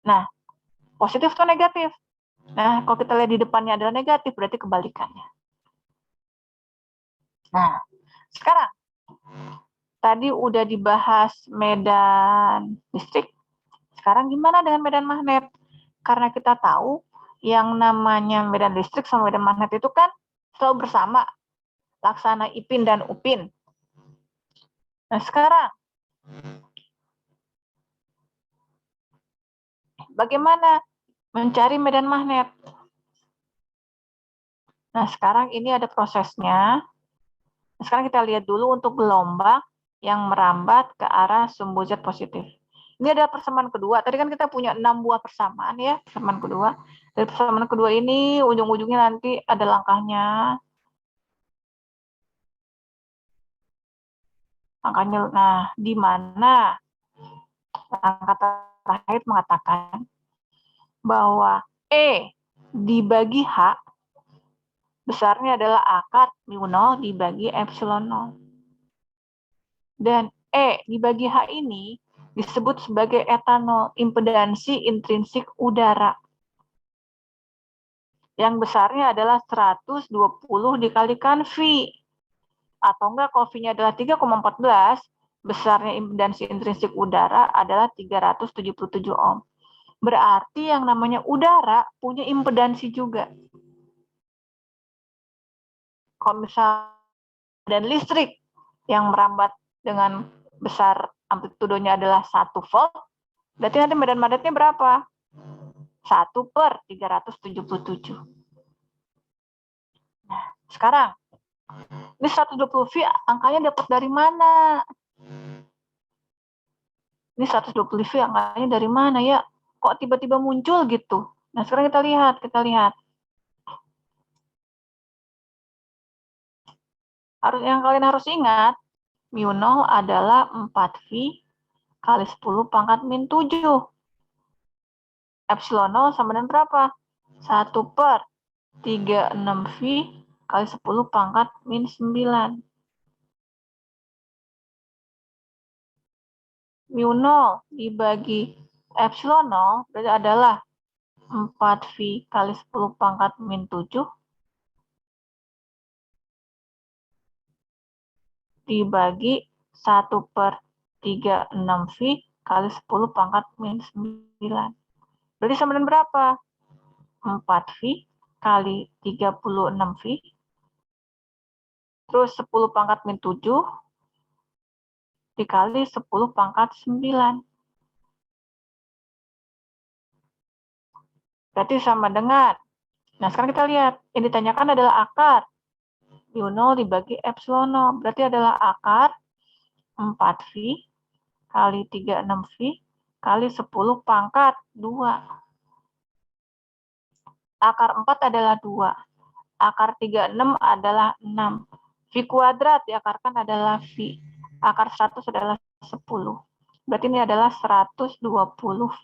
[SPEAKER 1] Nah, positif atau negatif? Nah, kalau kita lihat di depannya adalah negatif, berarti kebalikannya. Nah, sekarang, tadi udah dibahas medan listrik. Sekarang gimana dengan medan magnet? Karena kita tahu yang namanya medan listrik sama medan magnet itu kan selalu bersama, laksana Ipin dan Upin. Nah, sekarang bagaimana mencari medan magnet? Nah, sekarang ini ada prosesnya. Sekarang kita lihat dulu untuk gelombang yang merambat ke arah sumbu Z positif. Ini adalah persamaan kedua. Tadi kan kita punya 6 buah persamaan ya, persamaan kedua. Dari persamaan kedua ini, ujung-ujungnya nanti ada langkahnya. Nah, di mana langkah terakhir mengatakan bahwa E dibagi H besarnya adalah akar mu0 dibagi epsilon 0. Dan E dibagi H ini disebut sebagai etanol, impedansi intrinsik udara. Yang besarnya adalah 120 dikalikan V. Atau enggak, kalau V-nya adalah 3,14, besarnya impedansi intrinsik udara adalah 377 ohm. Berarti yang namanya udara punya impedansi juga. Kalau misalnya dan listrik yang merambat dengan besar amplitudenya adalah 1 volt, berarti nanti medan magnetnya berapa? 1/377. Nah, sekarang, ini 120 V angkanya dapat dari mana? Ini 120 V angkanya dari mana ya? Kok tiba-tiba muncul gitu? Nah, sekarang kita lihat. Yang kalian harus ingat, mu0 adalah 4V kali 10 pangkat min 7. Epsilon 0 sama dengan berapa? 1/36V kali 10 pangkat min 9. mu0 dibagi epsilon 0 berarti adalah 4V kali 10 pangkat min 7 dibagi 1/36V kali 10 pangkat min 9. Berarti sama dengan berapa? 4V kali 36V terus 10 pangkat min 7 dikali 10 pangkat 9. Berarti sama dengan, nah sekarang kita lihat, yang ditanyakan adalah akar. mu0 dibagi epsilon 0, berarti adalah akar 4V kali 36V kali 10 pangkat 2. Akar 4 adalah 2. Akar 36 adalah 6. V kuadrat diakarkan adalah V. Akar 100 adalah 10. Berarti ini adalah 120 V.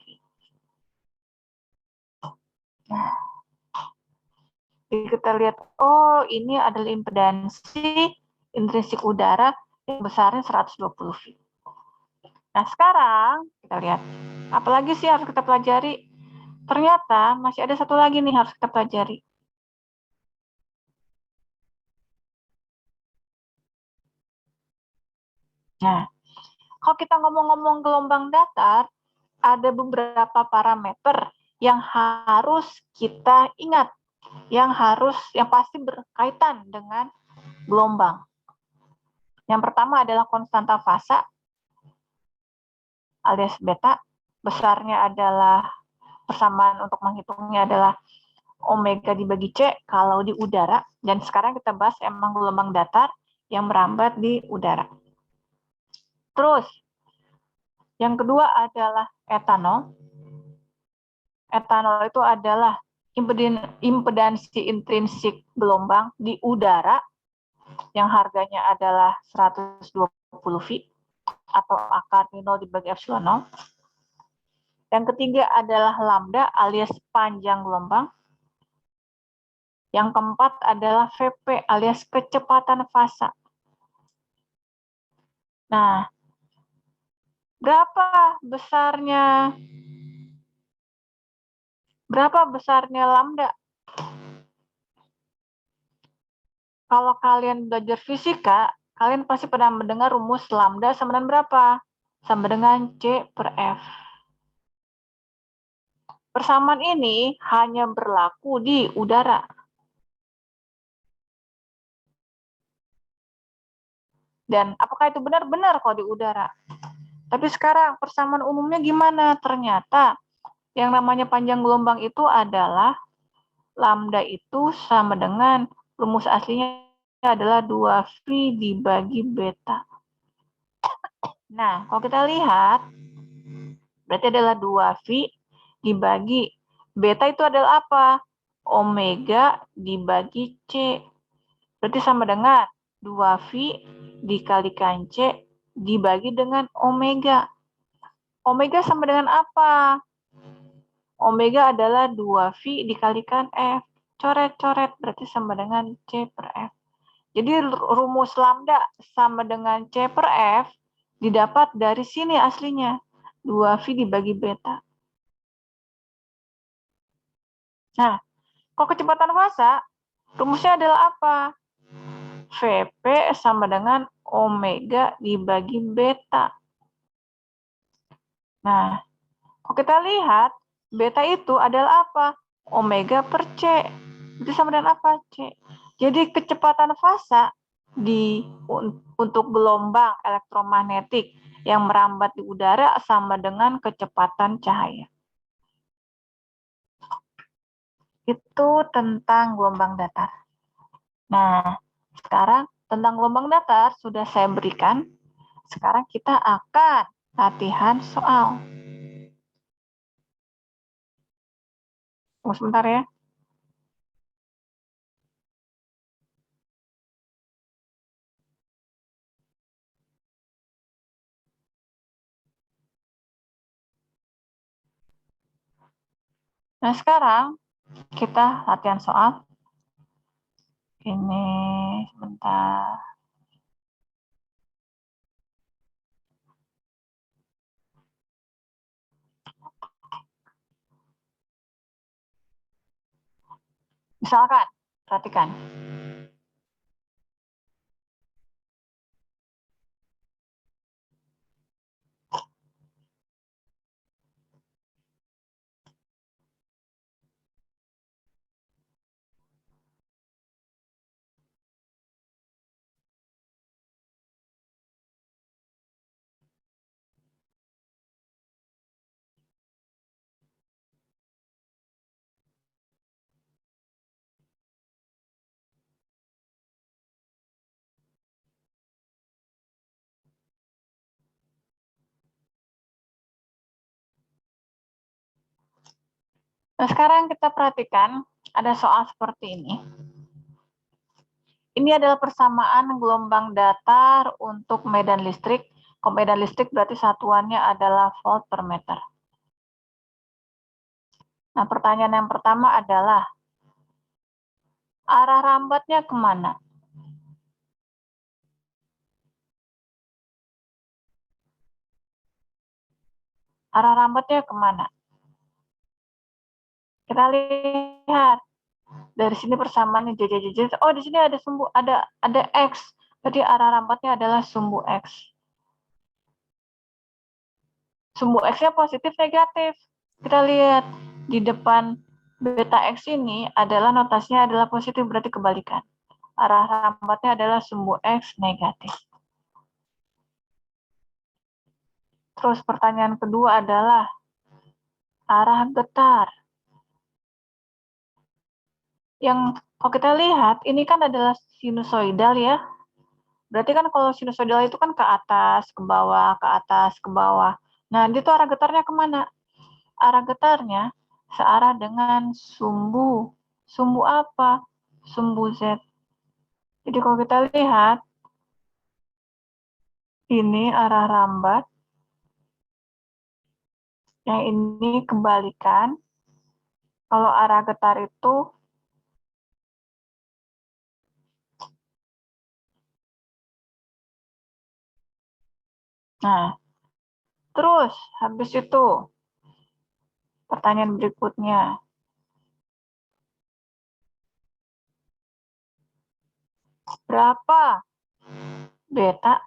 [SPEAKER 1] Nah, jadi kita lihat, oh ini adalah impedansi intrinsik udara yang besarnya 120 V. Nah, sekarang kita lihat, apalagi sih harus kita pelajari? Ternyata masih ada satu lagi nih harus kita pelajari. Nah, kalau kita ngomong-ngomong gelombang datar, ada beberapa parameter yang harus kita ingat, yang pasti berkaitan dengan gelombang. Yang pertama adalah konstanta fasa alias beta, besarnya adalah persamaan untuk menghitungnya adalah omega dibagi C kalau di udara, dan sekarang kita bahas emang gelombang datar yang merambat di udara. Terus, yang kedua adalah etanol. Etanol itu adalah impedansi intrinsik gelombang di udara yang harganya adalah 120 V atau akar mu0 dibagi epsilon 0. Yang ketiga adalah lambda alias panjang gelombang. Yang keempat adalah Vp alias kecepatan fasa. Nah, berapa besarnya lambda? Kalau kalian belajar fisika, kalian pasti pernah mendengar rumus lambda sama dengan berapa? Sama dengan C per F. Persamaan ini hanya berlaku di udara. Dan apakah itu benar-benar kalau di udara? Tapi sekarang persamaan umumnya gimana? Ternyata yang namanya panjang gelombang itu adalah lambda itu sama dengan rumus aslinya adalah 2V dibagi beta. Nah, kalau kita lihat, berarti adalah 2V dibagi beta itu adalah apa? Omega dibagi C. Berarti sama dengan 2V dikalikan C dibagi dengan omega. Omega sama dengan apa? Omega adalah 2V dikalikan F. Coret-coret berarti sama dengan C per F. Jadi rumus lambda sama dengan C per F didapat dari sini aslinya. 2V dibagi beta. Nah, kalau kecepatan fasa, rumusnya adalah apa? Vp sama dengan omega dibagi beta. Nah, kalau kita lihat, beta itu adalah apa? Omega per C. Itu sama dengan apa? C. Jadi kecepatan fasa untuk gelombang elektromagnetik yang merambat di udara sama dengan kecepatan cahaya. Itu tentang gelombang datar. Nah, sekarang tentang gelombang datar sudah saya berikan. Sekarang kita akan latihan soal. Tunggu sebentar ya. Nah, sekarang kita latihan soal. Ini sebentar. Misalkan, perhatikan. Nah, sekarang kita perhatikan ada soal seperti ini. Ini adalah persamaan gelombang datar untuk medan listrik. Kalau medan listrik berarti satuannya adalah volt per meter. Nah, pertanyaan yang pertama adalah, arah rambatnya kemana? Arah rambatnya kemana? Kita lihat. Dari sini persamaannya JJ. Oh, di sini ada sumbu, ada X. Berarti arah rambatnya adalah sumbu X. Sumbu X-nya positif negatif. Kita lihat di depan beta X ini adalah notasinya adalah positif, berarti kebalikan. Arah rambatnya adalah sumbu X negatif. Terus pertanyaan kedua adalah arah getar. Yang kalau kita lihat, ini kan adalah sinusoidal ya. Berarti kan kalau sinusoidal itu kan ke atas, ke bawah, ke atas, ke bawah. Nah, itu arah getarnya kemana? Arah getarnya searah dengan sumbu. Sumbu apa? Sumbu Z. Jadi kalau kita lihat, ini arah rambat. Yang ini kebalikan. Kalau arah getar itu Nah, terus habis itu pertanyaan berikutnya. Berapa beta?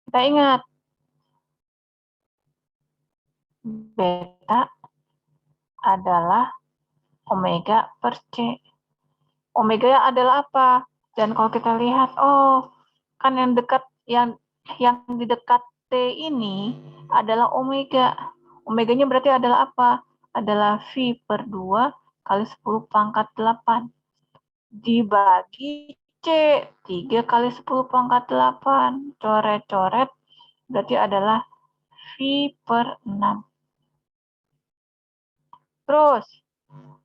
[SPEAKER 1] Kita ingat, beta adalah omega per C. Omega adalah apa? Dan kalau kita lihat, oh, kan yang di dekat T ini adalah omega. Omeganya berarti adalah apa? Adalah V per 2 kali 10 pangkat 8 dibagi C 3 kali 10 pangkat 8. Coret-coret berarti adalah V per 6. Terus,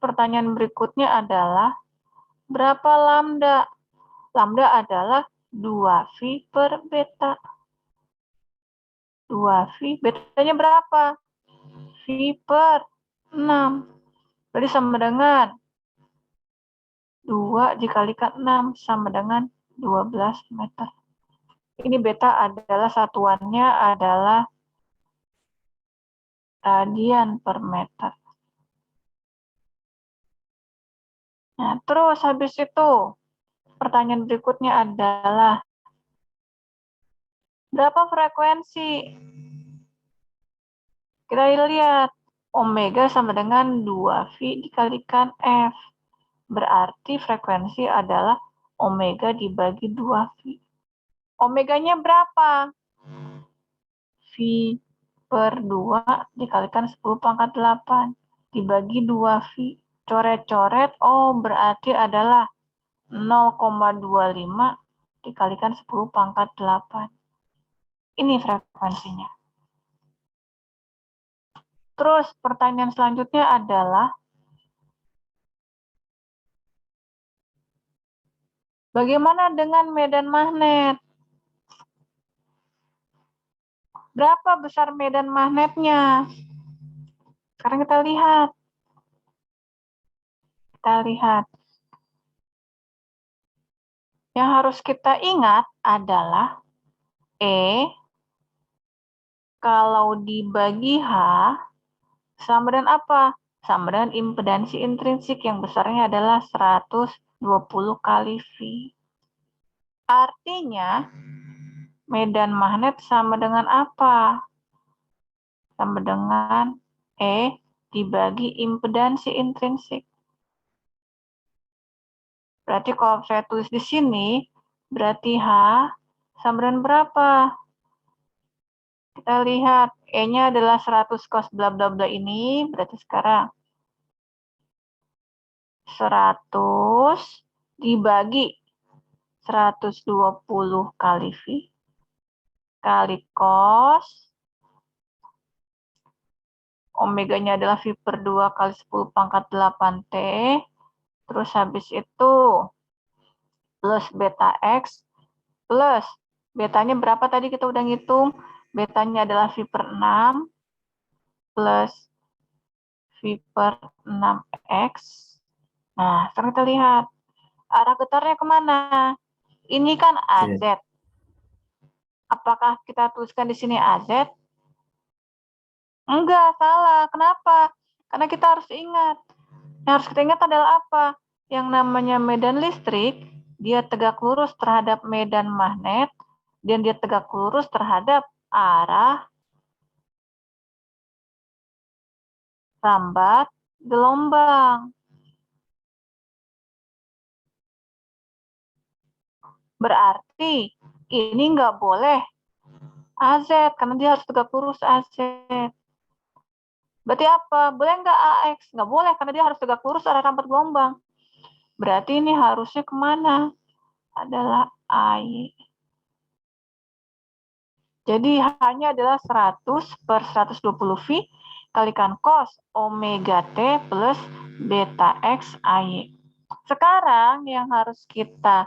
[SPEAKER 1] pertanyaan berikutnya adalah berapa lambda? Lambda adalah 2V per beta. 2V, betanya berapa? V per 6. Berarti sama dengan 2 dikalikan 6 sama dengan 12 meter. Ini beta adalah satuannya adalah radian per meter. Nah, terus habis itu pertanyaan berikutnya adalah berapa frekuensi? Kita lihat omega sama dengan 2V dikalikan F. Berarti frekuensi adalah omega dibagi 2V. Omeganya berapa? V per 2 dikalikan 10 pangkat 8 dibagi 2V. Coret-coret, oh berarti adalah 0,25 dikalikan 10 pangkat 8. Ini frekuensinya. Terus pertanyaan selanjutnya adalah bagaimana dengan medan magnet? Berapa besar medan magnetnya? Sekarang kita lihat. Yang harus kita ingat adalah E kalau dibagi H sama dengan apa? Sama dengan impedansi intrinsik yang besarnya adalah 120 kali V. Artinya, medan magnet sama dengan apa? Sama dengan E dibagi impedansi intrinsik. Berarti kalau saya tulis di sini, berarti H sama dengan berapa? Kita lihat, E-nya adalah 100 cos bla bla bla ini, berarti sekarang 100 dibagi 120 kali V kali cos, omeganya adalah V per 2 kali 10 pangkat 8T, terus habis itu plus beta X, plus betanya berapa tadi kita udah ngitung, betanya adalah V per 6, plus V per 6X. Nah, sekarang kita lihat, arah getarnya kemana? Ini kan AZ. Apakah kita tuliskan di sini AZ? Enggak, salah. Kenapa? Karena kita harus ingat. Yang harus kita ingat adalah apa? Yang namanya medan listrik, dia tegak lurus terhadap medan magnet, dan dia tegak lurus terhadap arah rambat gelombang. Berarti ini nggak boleh AZ, karena dia harus tegak lurus AZ. Berarti apa? Boleh nggak AX? Nggak boleh, karena dia harus tegak lurus arah rambat gelombang. Berarti ini harusnya kemana? Adalah AY. Jadi hanya adalah 100 per 120 V kalikan cos omega T plus beta X AY. Sekarang yang harus kita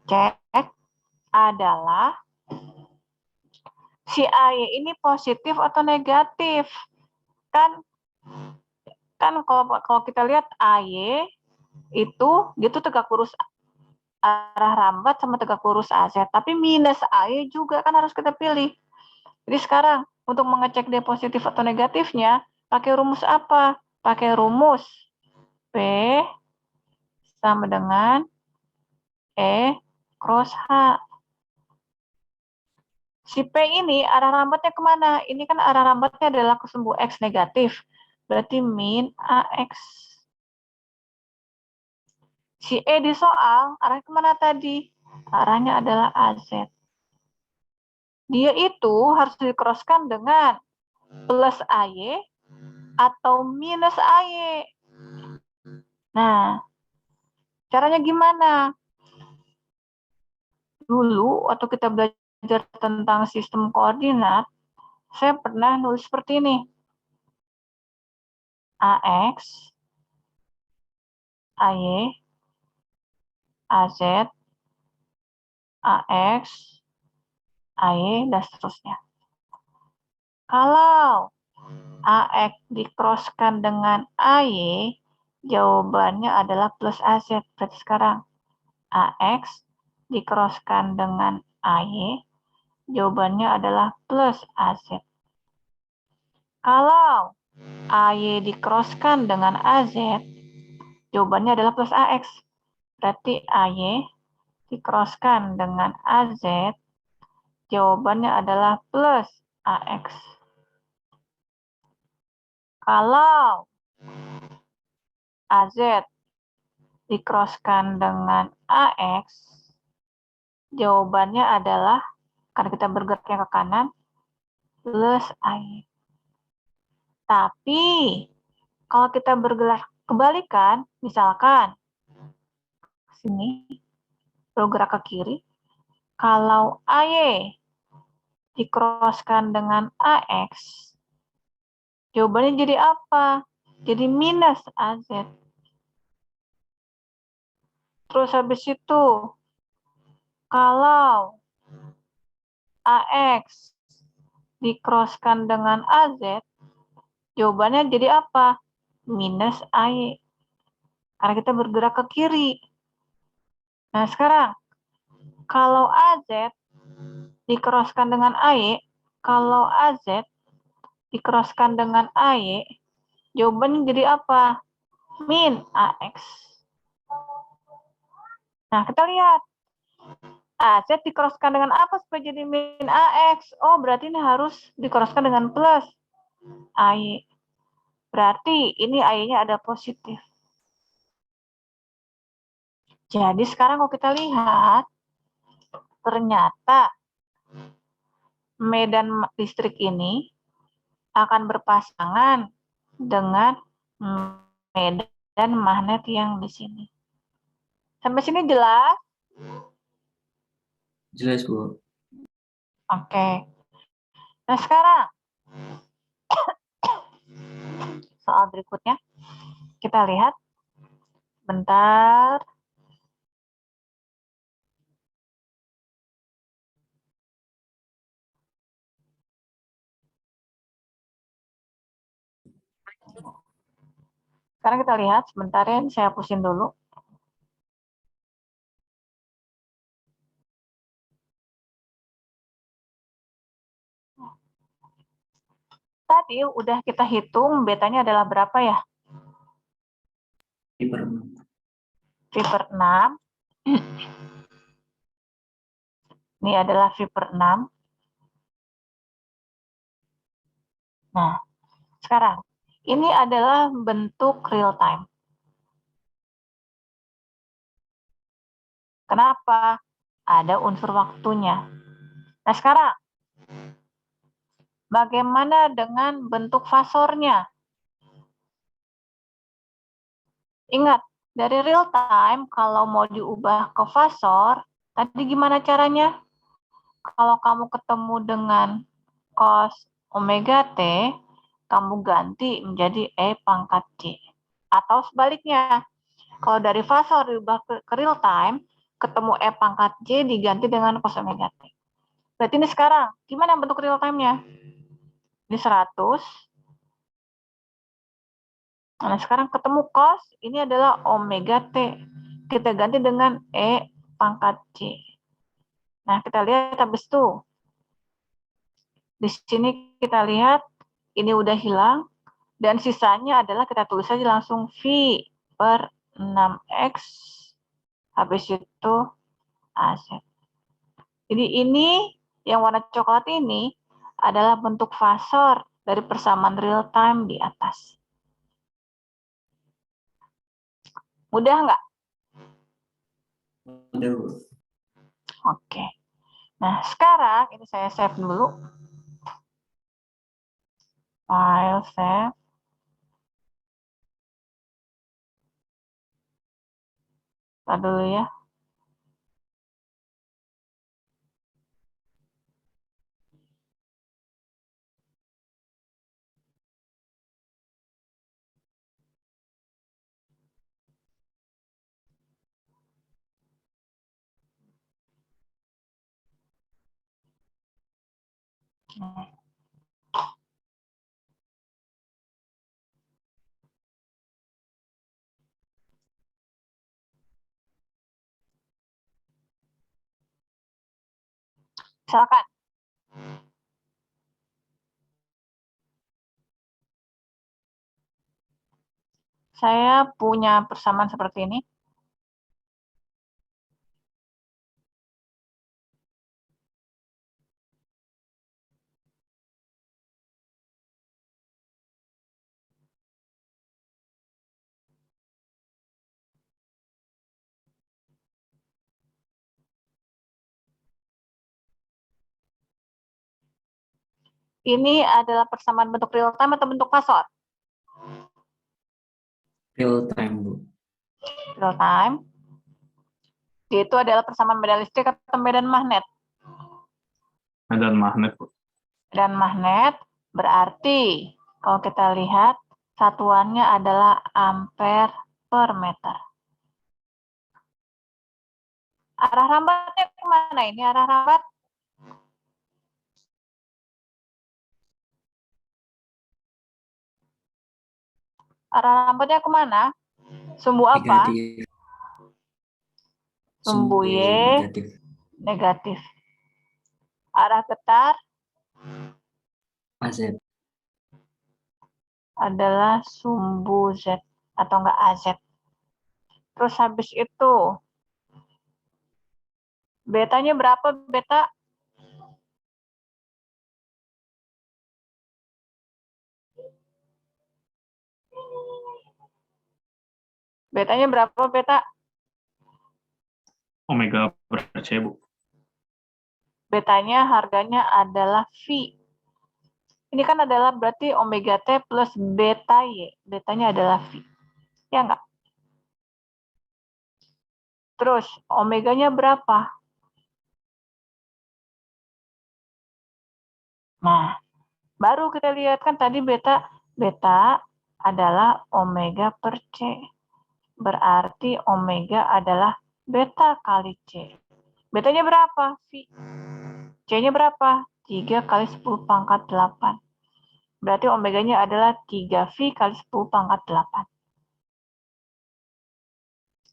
[SPEAKER 1] cek adalah si AY ini positif atau negatif. Kan kalau kita lihat AY itu dia tuh tegak lurus arah rambat sama tegak lurus AZ, tapi minus AY juga kan harus kita pilih. Jadi sekarang untuk mengecek dia positif atau negatifnya, pakai rumus apa? Pakai rumus P sama dengan E cross H. Si P ini arah rambatnya kemana? Ini kan arah rambatnya adalah ke sumbu X negatif. Berarti min AX. Si E di soal, arah kemana tadi? Arahnya adalah AZ. Dia itu harus dikroskan dengan plus AY atau minus AY. Nah, caranya gimana? Dulu, waktu kita belajar tentang sistem koordinat, saya pernah nulis seperti ini. AX, AY, AZ, AX, AY, dan seterusnya. Kalau AX dikroskan dengan AY, jawabannya adalah plus AZ. Berarti sekarang AX dikroskan dengan AY, jawabannya adalah plus AZ. Kalau AY dikroskan dengan AZ, jawabannya adalah plus AX. Berarti AY dikroskan dengan AZ, jawabannya adalah plus AX. Kalau AZ dikroskan dengan AX, jawabannya adalah, karena kita bergeraknya ke kanan, plus AY. Tapi, kalau kita bergerak kebalikan, misalkan, sini, bergerak ke kiri, kalau AY dikroskan dengan AX, jawabannya jadi apa? Jadi minus AZ. Terus habis itu, kalau AX dikroskan dengan AZ, jawabannya jadi apa? Minus AY. Karena kita bergerak ke kiri. Nah, sekarang, kalau AZ dikroskan dengan AY, kalau AZ dikroskan dengan AY, jawabannya jadi apa? Min AX. Nah, kita lihat. AZ dikroskan dengan apa supaya jadi min AX? Oh, berarti ini harus dikroskan dengan plus AY. Berarti ini AY-nya ada positif. Jadi sekarang kalau kita lihat, ternyata medan listrik ini akan berpasangan dengan medan magnet yang di sini. Sampai sini jelas?
[SPEAKER 2] Jelas, Bu.
[SPEAKER 1] Oke. Nah, sekarang soal berikutnya. Kita lihat. Bentar. Sekarang kita lihat, sebentar ya, saya hapusin dulu. Tadi udah kita hitung betanya adalah berapa ya?
[SPEAKER 2] Pi per 6.
[SPEAKER 1] V per 6. Ini adalah V per 6. Nah, sekarang, ini adalah bentuk real time. Kenapa? Ada unsur waktunya. Nah, sekarang, bagaimana dengan bentuk fasornya? Ingat, dari real time, kalau mau diubah ke fasor, tadi gimana caranya? Kalau kamu ketemu dengan cos omega T, kamu ganti menjadi E pangkat J. Atau sebaliknya, kalau dari fasor diubah ke real time, ketemu E pangkat J diganti dengan cos omega T. Berarti ini sekarang, gimana bentuk real time-nya? Ini 100. Nah, sekarang ketemu cos, ini adalah omega T. Kita ganti dengan E pangkat C. Nah, kita lihat habis itu. Di sini kita lihat ini udah hilang. Dan sisanya adalah kita tulis saja langsung V per 6X. Habis itu AZ. Jadi ini yang warna coklat ini adalah bentuk fasor dari persamaan real time di atas. Mudah nggak?
[SPEAKER 2] Mudah.
[SPEAKER 1] Oke. Nah, sekarang ini saya save dulu. File save. Tadi dulu ya. Silakan. Saya punya persamaan seperti ini. Ini adalah persamaan bentuk real time atau bentuk fasor?
[SPEAKER 2] Real time, Bu.
[SPEAKER 1] Real time. Itu adalah persamaan medan listrik atau medan magnet?
[SPEAKER 3] Medan magnet, Bu.
[SPEAKER 1] Medan magnet berarti kalau kita lihat satuannya adalah ampere per meter. Arah rambatnya kemana ini? Arah rambat? Arah rambatnya kemana? Sumbu apa?
[SPEAKER 2] Negatif.
[SPEAKER 1] Sumbu Y
[SPEAKER 2] negatif.
[SPEAKER 1] negatif. Arah getar
[SPEAKER 2] AZ.
[SPEAKER 1] adalah sumbu Z atau enggak AZ. Terus habis itu betanya berapa beta? Betanya berapa beta?
[SPEAKER 3] Omega per C, Bu.
[SPEAKER 1] Betanya harganya adalah V. Ini kan adalah berarti omega T plus beta Y. Betanya adalah V. Ya enggak? Terus omeganya berapa? Nah, baru kita lihat kan tadi beta adalah omega per C. Berarti omega adalah beta kali C. Betanya berapa? V. C-nya berapa? 3 kali 10 pangkat 8. Berarti omeganya adalah 3V kali 10 pangkat 8.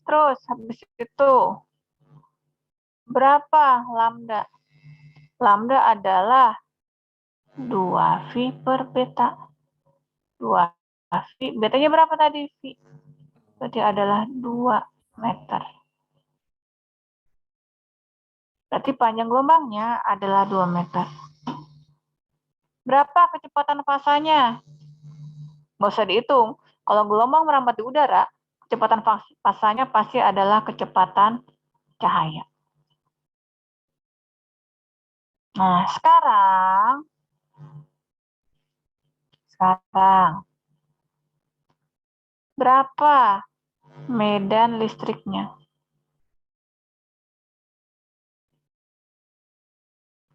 [SPEAKER 1] Terus habis itu berapa lambda? Lambda adalah 2V per beta. 2V. Betanya berapa tadi? V. Berarti adalah 2 meter. Berarti panjang gelombangnya adalah 2 meter. Berapa kecepatan fasanya? Nggak usah dihitung. Kalau gelombang merambat di udara, kecepatan fasanya pasti adalah kecepatan cahaya. Nah, sekarang berapa medan listriknya?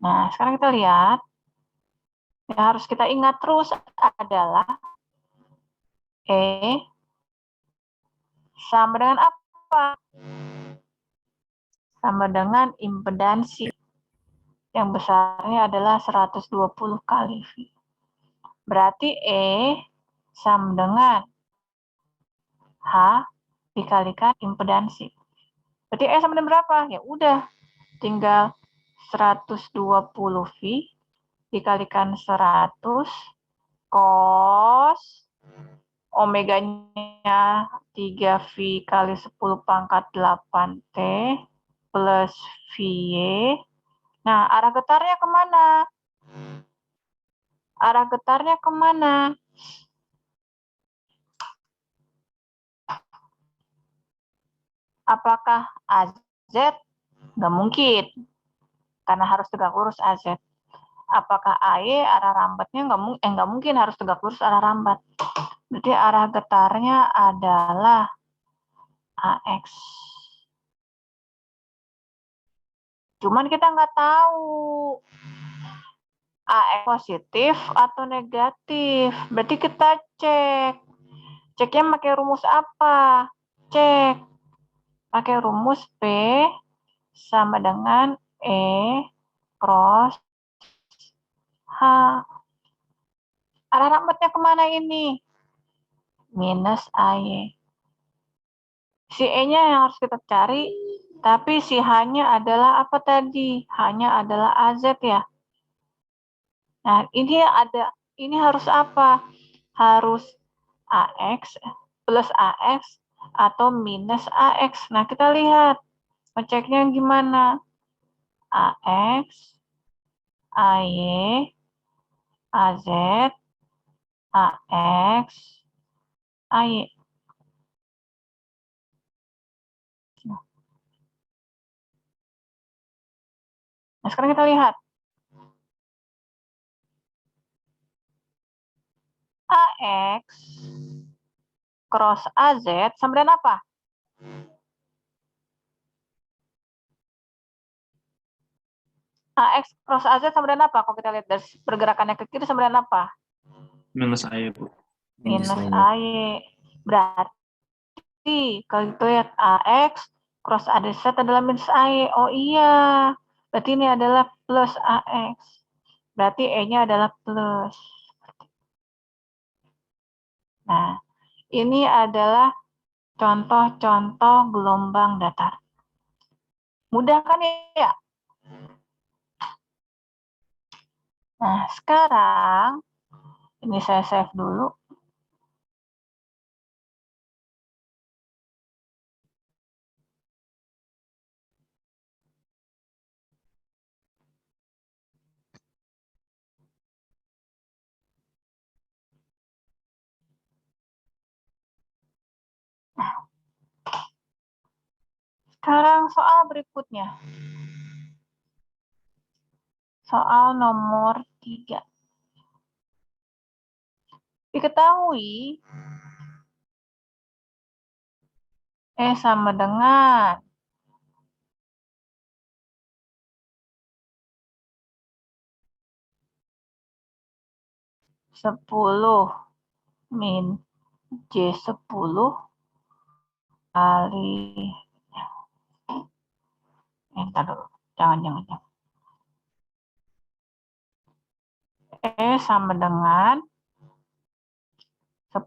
[SPEAKER 1] Nah, sekarang kita lihat. Yang harus kita ingat terus adalah E sama dengan apa? Sama dengan impedansi. Yang besarnya adalah 120 kali V. Berarti E sama dengan H dikalikan impedansi. Berarti E sama dengan berapa? Ya udah, tinggal 120 V dikalikan 100 cos omeganya 3V kali 10 pangkat 8T plus VY. Nah, arah getarnya kemana? Arah getarnya kemana? Apakah AZ? Nggak mungkin, karena harus tegak lurus AZ. Apakah AY arah rambatnya nggak mungkin harus tegak lurus arah rambat. Berarti arah getarnya adalah AX. Cuman kita nggak tahu AX positif atau negatif. Berarti kita cek. Ceknya pakai rumus apa? Cek. Pakai rumus P sama dengan E cross H. Arah rambatnya kemana ini? Minus AY. Si E-nya yang harus kita cari, tapi si H-nya adalah apa tadi? H-nya adalah AZ ya. Nah, ini harus apa? Harus AX plus AX atau minus AX. Nah, kita lihat. Ngeceknya gimana? AX, AY, AZ, AX, AY. Nah, sekarang kita lihat. AX cross AZ sama dengan apa? AX cross AZ sama dengan apa? Kalau kita lihat dari pergerakannya ke kiri sama dengan apa?
[SPEAKER 3] Minus AY, Bu.
[SPEAKER 1] Minus AY. Berarti kalau kita lihat AX cross AZ adalah minus AY. Oh iya. Berarti ini adalah plus AX. Berarti E-nya adalah plus. Nah, ini adalah contoh-contoh gelombang datar. Mudah kan ya? Nah, sekarang ini saya save dulu. Sekarang soal berikutnya. Soal nomor 3. Diketahui E sama dengan 10 min J10 kali entar dulu. Jangan. E sama dengan 10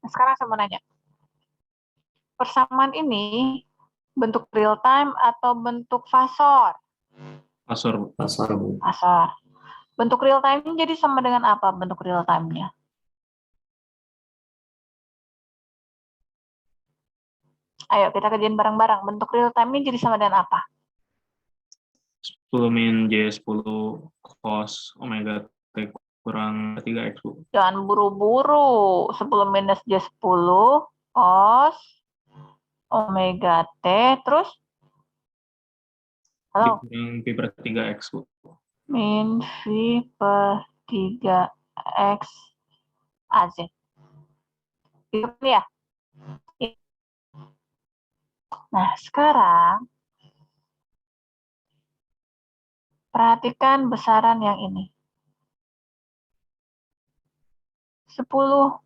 [SPEAKER 1] Sekarang saya mau nanya. Persamaan ini bentuk real time atau bentuk fasor?
[SPEAKER 3] Fasor, Bu.
[SPEAKER 1] Fasor. Bentuk real time ini jadi sama dengan apa bentuk real time-nya? Ayo kita kerjain bareng-bareng. Bentuk real time-nya jadi sama dengan apa?
[SPEAKER 3] 10 min J10 cos omega T kurang 3X, Bu.
[SPEAKER 1] Jangan buru-buru. 10 minus J10 cos omega T. Terus? Halo?
[SPEAKER 3] Dikurang Pi per 3X, Bu.
[SPEAKER 1] Min V per 3X AZ. Itu ya? Nah, sekarang perhatikan besaran yang ini. 10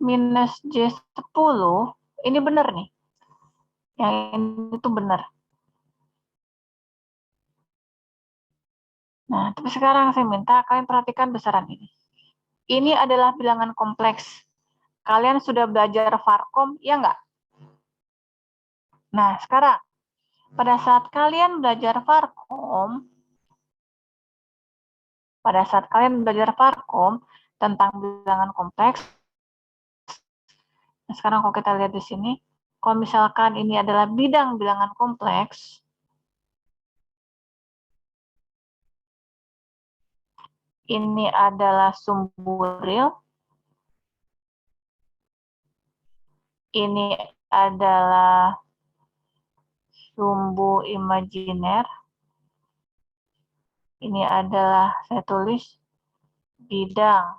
[SPEAKER 1] minus J10, ini benar nih. Yang ini tuh benar. Nah, tapi sekarang saya minta kalian perhatikan besaran ini. Ini adalah bilangan kompleks. Kalian sudah belajar Varkom, ya nggak? Nah, sekarang, pada saat kalian belajar Varkom, tentang bilangan kompleks, nah sekarang kalau kita lihat di sini, kalau misalkan ini adalah bidang bilangan kompleks, ini adalah sumbu real, ini adalah sumbu imajiner, ini adalah, saya tulis, bidang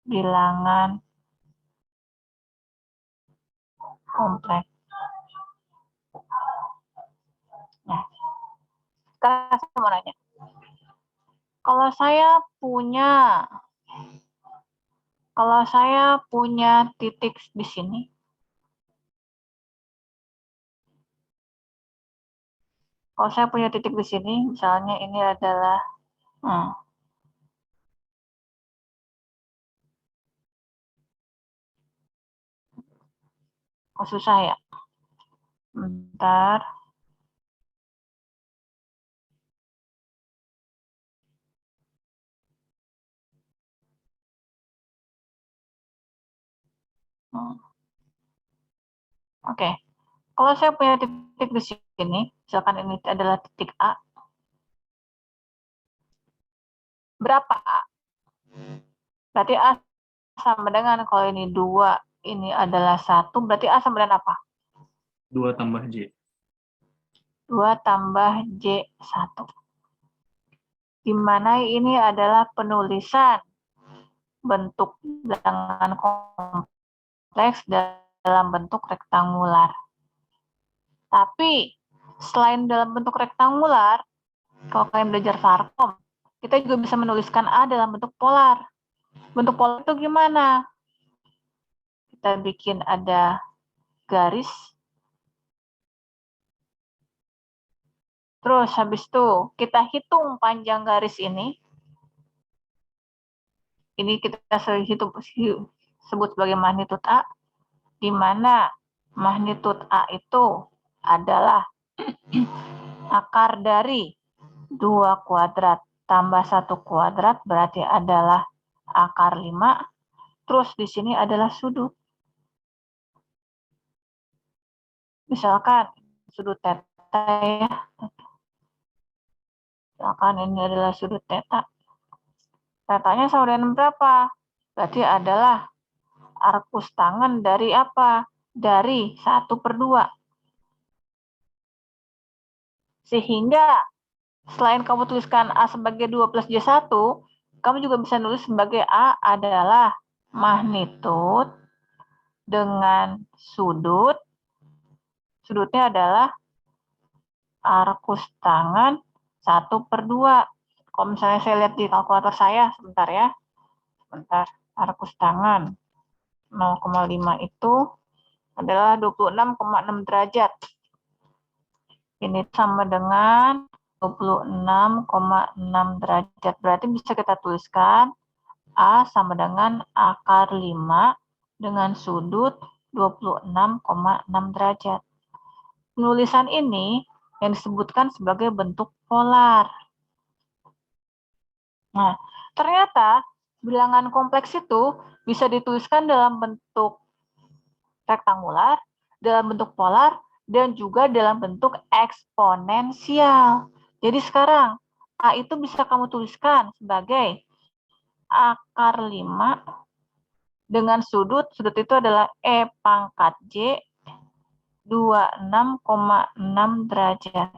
[SPEAKER 1] bilangan kompleks. Nah, sekarang saya mau nanya. Kalau saya punya titik di sini, misalnya ini adalah, susah ya. Bentar. Oke. Kalau saya punya titik di sini, misalkan ini adalah titik A, berapa A? Berarti A sama dengan, kalau ini 2, ini adalah 1, berarti A sama dengan apa?
[SPEAKER 3] 2 tambah J.
[SPEAKER 1] 2 tambah J1. Di mana ini adalah penulisan bentuk bilangan kompleks dalam bentuk rektangular. Tapi, selain dalam bentuk rektangular, kalau kalian belajar Varkom, kita juga bisa menuliskan A dalam bentuk polar. Bentuk polar itu gimana? Kita bikin ada garis. Terus habis itu kita hitung panjang garis ini. Ini kita sebut sebagai magnitud A, di mana magnitud A itu adalah akar dari 2 kuadrat tambah 1 kuadrat, berarti adalah akar 5. Terus di sini adalah sudut. Misalkan sudut theta ya. Misalkan ini adalah sudut theta. Tetanya sama dengan berapa? Berarti adalah arkus tangan dari apa? Dari 1/2. Sehingga selain kamu tuliskan A sebagai 2 plus J1, kamu juga bisa nulis sebagai A adalah magnitud dengan sudut. Sudutnya adalah arkus tangan 1/2. Kalau misalnya saya lihat di kalkulator saya, sebentar ya. Sebentar, arkus tangan 0,5 itu adalah 26,6 derajat. Ini sama dengan 26,6 derajat. Berarti bisa kita tuliskan A sama dengan akar 5 dengan sudut 26,6 derajat. Penulisan ini yang disebutkan sebagai bentuk polar. Nah, ternyata bilangan kompleks itu bisa dituliskan dalam bentuk rektangular, dalam bentuk polar, dan juga dalam bentuk eksponensial. Jadi sekarang, A itu bisa kamu tuliskan sebagai akar 5 dengan sudut itu adalah E pangkat J 26,6 derajat.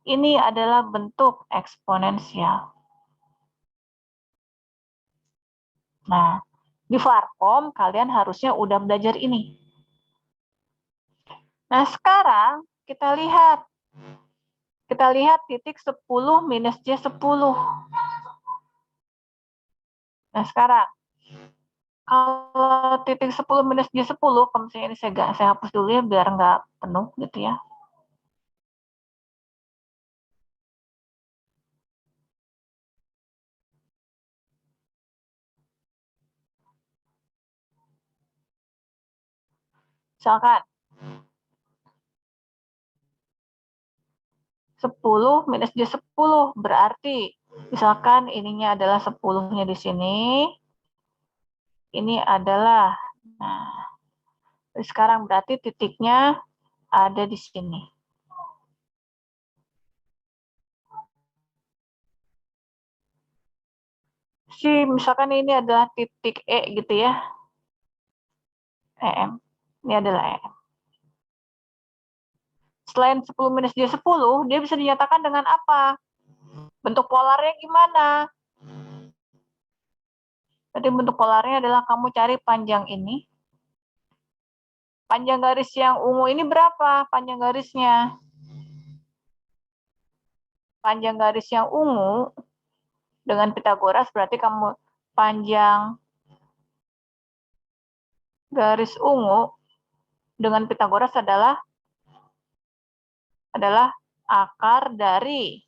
[SPEAKER 1] Ini adalah bentuk eksponensial. Nah, di Varkom kalian harusnya udah belajar ini. Nah, sekarang kita lihat. Kita lihat titik 10 minus J10. Nah, sekarang Kalau titik 10 minus J10, kalau misalnya ini saya hapus dulu ya, biar nggak penuh gitu ya. Misalkan 10 minus J10 berarti misalkan ininya adalah 10-nya di sini, ini adalah, nah, sekarang berarti titiknya ada di sini. Misalkan ini adalah titik E gitu ya, EM, ini adalah EM. Selain 10 minus J10, dia bisa dinyatakan dengan apa? Bentuk polarnya gimana? Jadi bentuk polarnya adalah kamu cari panjang ini. Panjang garis yang ungu ini berapa panjang garisnya? Panjang garis yang ungu dengan Pitagoras berarti kamu panjang garis ungu dengan Pitagoras adalah akar dari,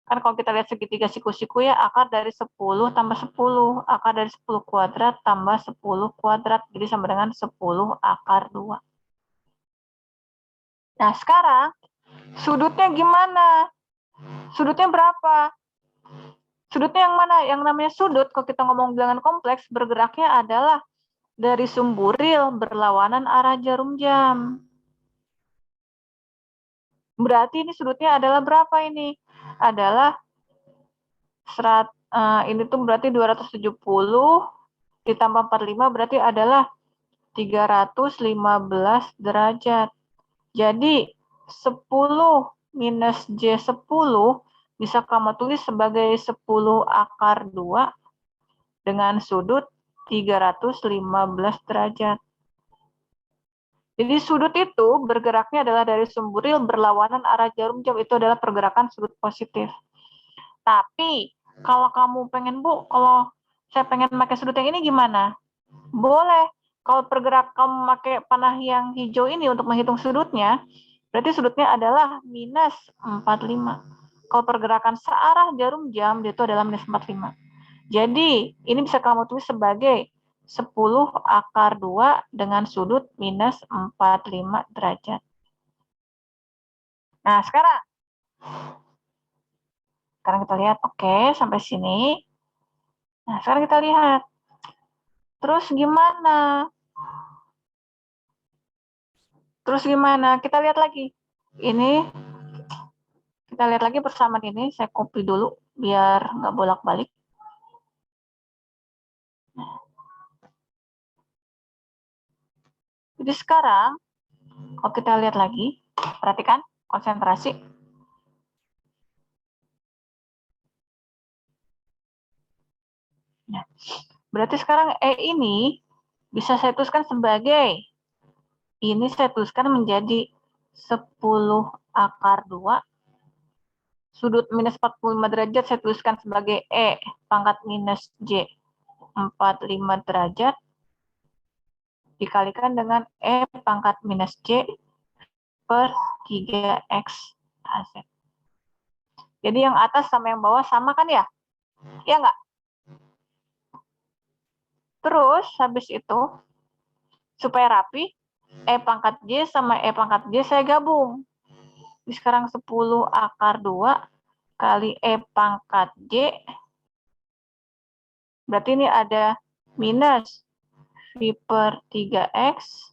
[SPEAKER 1] kan kalau kita lihat segitiga siku-siku ya, akar dari 10 tambah 10, akar dari 10 kuadrat tambah 10 kuadrat, jadi sama dengan 10 akar 2. Nah sekarang sudutnya gimana? Sudutnya berapa? Sudutnya yang mana? Yang namanya sudut, kalau kita ngomong bilangan kompleks, bergeraknya adalah dari sumburil berlawanan arah jarum jam. Berarti ini sudutnya adalah berapa ini? Adalah ini tuh berarti 270 ditambah 45 berarti adalah 315 derajat. Jadi 10 minus J10 bisa kamu tulis sebagai 10 akar 2 dengan sudut 315 derajat. Jadi sudut itu bergeraknya adalah dari sumburil berlawanan arah jarum jam, itu adalah pergerakan sudut positif. Tapi kalau kamu pengen, Bu, kalau saya pengen pakai sudut yang ini gimana? Boleh. Kalau kamu pakai panah yang hijau ini untuk menghitung sudutnya, berarti sudutnya adalah minus 45. Kalau pergerakan searah jarum jam, itu adalah minus 45. Jadi, ini bisa kamu tulis sebagai 10 akar 2 dengan sudut minus 45 derajat. Nah, sekarang kita lihat, oke, sampai sini. Nah, sekarang kita lihat. Terus gimana? Kita lihat lagi. Ini, kita lihat lagi persamaan ini. Saya copy dulu, biar nggak bolak-balik. Jadi sekarang, kalau kita lihat lagi, perhatikan, konsentrasi. Nah, berarti sekarang E ini bisa saya tuliskan sebagai, ini saya tuliskan menjadi 10 akar 2. Sudut minus 45 derajat saya tuliskan sebagai E pangkat minus J 45 derajat. Dikalikan dengan E pangkat minus J per 3X AZ. Jadi yang atas sama yang bawah sama kan ya? Ya nggak? Terus habis itu, supaya rapi, E pangkat J sama E pangkat J saya gabung. Jadi sekarang 10 akar 2 kali E pangkat J, berarti ini ada minus V per 3X,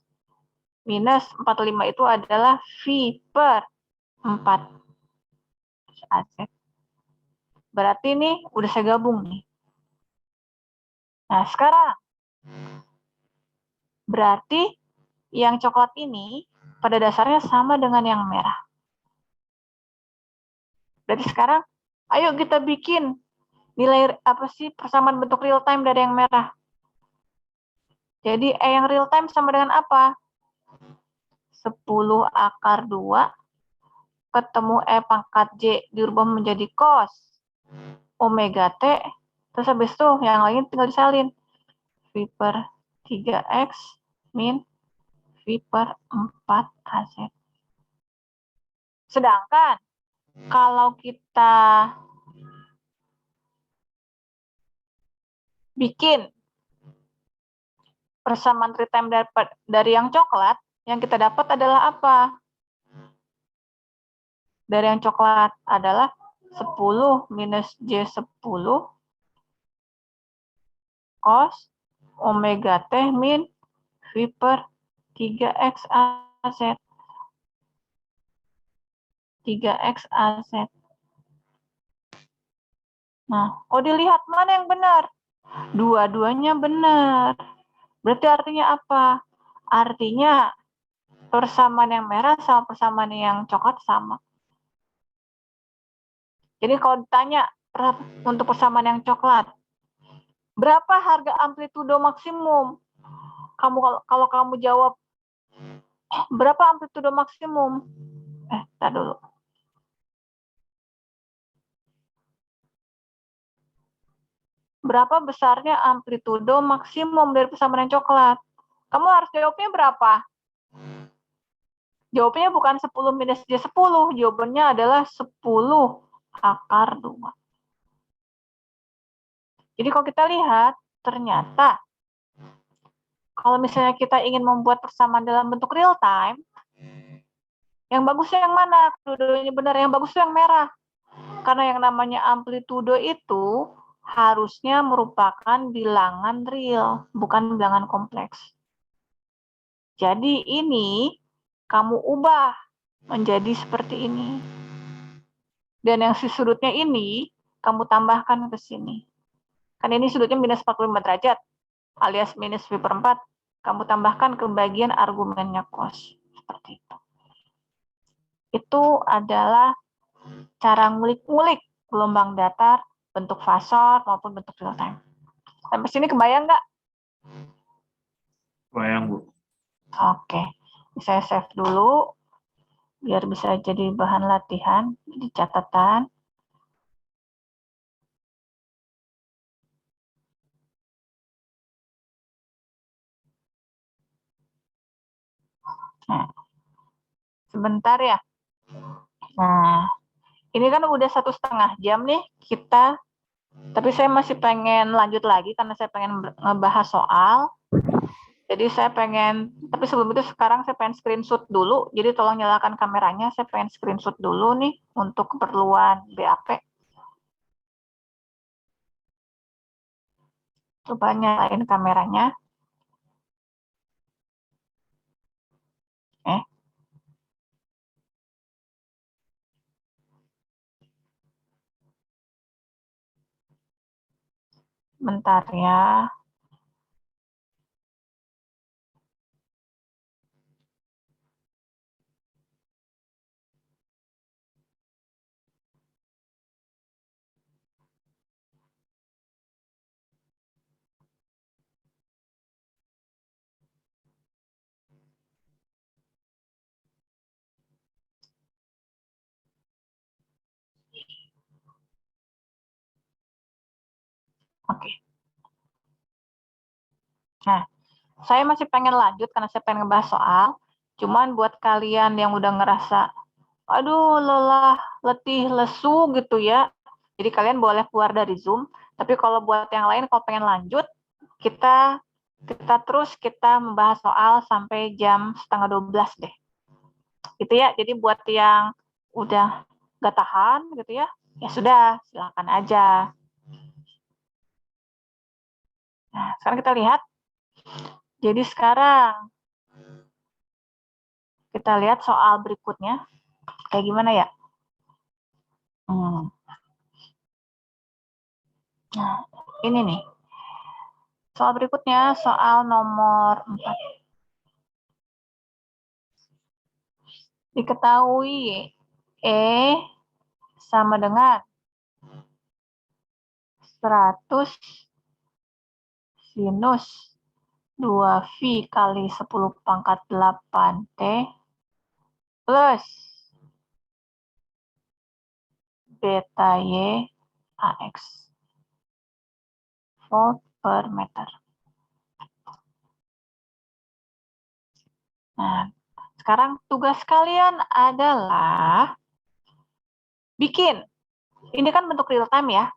[SPEAKER 1] minus 45 itu adalah V per 4. Berarti ini udah saya gabung nih. Nah, sekarang berarti yang coklat ini pada dasarnya sama dengan yang merah. Berarti sekarang, ayo kita bikin nilai apa sih persamaan bentuk real time dari yang merah. Jadi E yang real time sama dengan apa? 10 akar 2 ketemu E pangkat J dirubah menjadi cos omega T. Terus habis itu yang lain tinggal disalin. V per 3X min V per 4AZ. Sedangkan kalau kita bikin persamaan real time dari yang coklat, yang kita dapat adalah apa? Dari yang coklat adalah 10 minus J10 cos omega T min V per 3X AZ. 3X AZ. Nah, kalau dilihat mana yang benar? Dua-duanya benar. Berarti artinya apa? Artinya persamaan yang merah sama persamaan yang coklat sama. Jadi kalau ditanya untuk persamaan yang coklat, berapa harga amplitudo maksimum? Kalau kamu jawab berapa amplitudo maksimum? Tar dulu. Berapa besarnya amplitudo maksimum dari persamaan yang coklat? Kamu harus jawabnya berapa? Jawabannya bukan 10 minus J10, jawabannya adalah 10 akar 2. Jadi kalau kita lihat, ternyata kalau misalnya kita ingin membuat persamaan dalam bentuk real time, yang bagusnya yang mana? Amplitudonya benar, yang bagus yang merah. Karena yang namanya amplitudo itu harusnya merupakan bilangan real, bukan bilangan kompleks. Jadi ini kamu ubah menjadi seperti ini. Dan yang sudutnya ini kamu tambahkan ke sini. Kan ini sudutnya minus 45 derajat, alias minus V per 4. Kamu tambahkan ke bagian argumennya cos. Seperti itu. Itu adalah cara ngulik-ngulik gelombang datar, bentuk fasor, maupun bentuk real time. Sampai sini kebayang nggak?
[SPEAKER 3] Bayang, Bu.
[SPEAKER 1] Oke. Saya save dulu, biar bisa jadi bahan latihan di catatan. Nah, sebentar ya. Nah, ini kan udah 1,5 jam nih kita, tapi saya masih pengen lanjut lagi karena saya pengen ngebahas soal. Jadi saya pengen, tapi sebelum itu sekarang saya pengen screenshot dulu. Jadi tolong nyalakan kameranya, saya pengen screenshot dulu nih untuk keperluan BAP. Coba nyalain kameranya. Bentar ya. Oke. Nah, saya masih pengen lanjut karena saya pengen ngebahas soal. Cuman buat kalian yang udah ngerasa, aduh lelah, letih, lesu gitu ya. Jadi kalian boleh keluar dari Zoom. Tapi kalau buat yang lain, kalau pengen lanjut, kita membahas soal sampai jam 11:30 deh. Gitu ya. Jadi buat yang udah gak tahan gitu ya, ya sudah, silakan aja. Nah, sekarang kita lihat. Jadi sekarang kita lihat soal berikutnya. Kayak gimana ya? Nah, ini nih. Soal berikutnya, soal nomor 4. Diketahui E sama dengan 100 sinus 2V kali 10 pangkat 8T plus beta Y AX volt per meter. Nah, sekarang tugas kalian adalah bikin. Ini kan bentuk real time ya.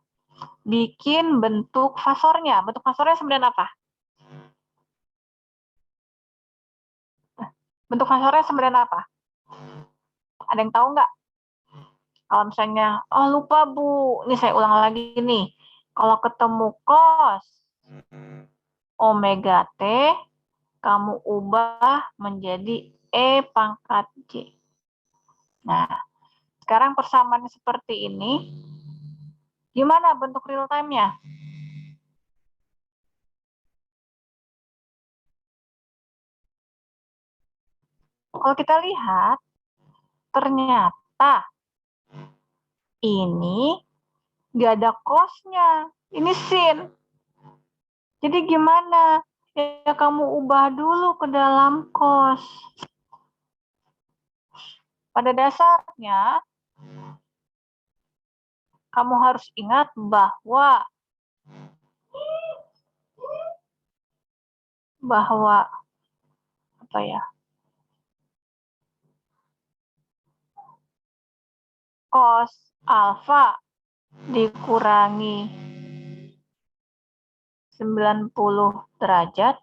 [SPEAKER 1] Bikin bentuk fasornya. Bentuk fasornya sebenarnya apa? Bentuk fasornya sebenarnya apa? Ada yang tahu nggak? Kalau misalnya, oh lupa Bu, ini saya ulang lagi nih. Kalau ketemu cos omega T, kamu ubah menjadi E pangkat J. Nah, sekarang persamaannya seperti ini. Gimana bentuk real time-nya? Kalau kita lihat, ternyata ini nggak ada cos-nya. Ini sin. Jadi gimana? Ya kamu ubah dulu ke dalam cos. Pada dasarnya, kamu harus ingat bahwa apa ya? Cos alfa dikurangi 90 derajat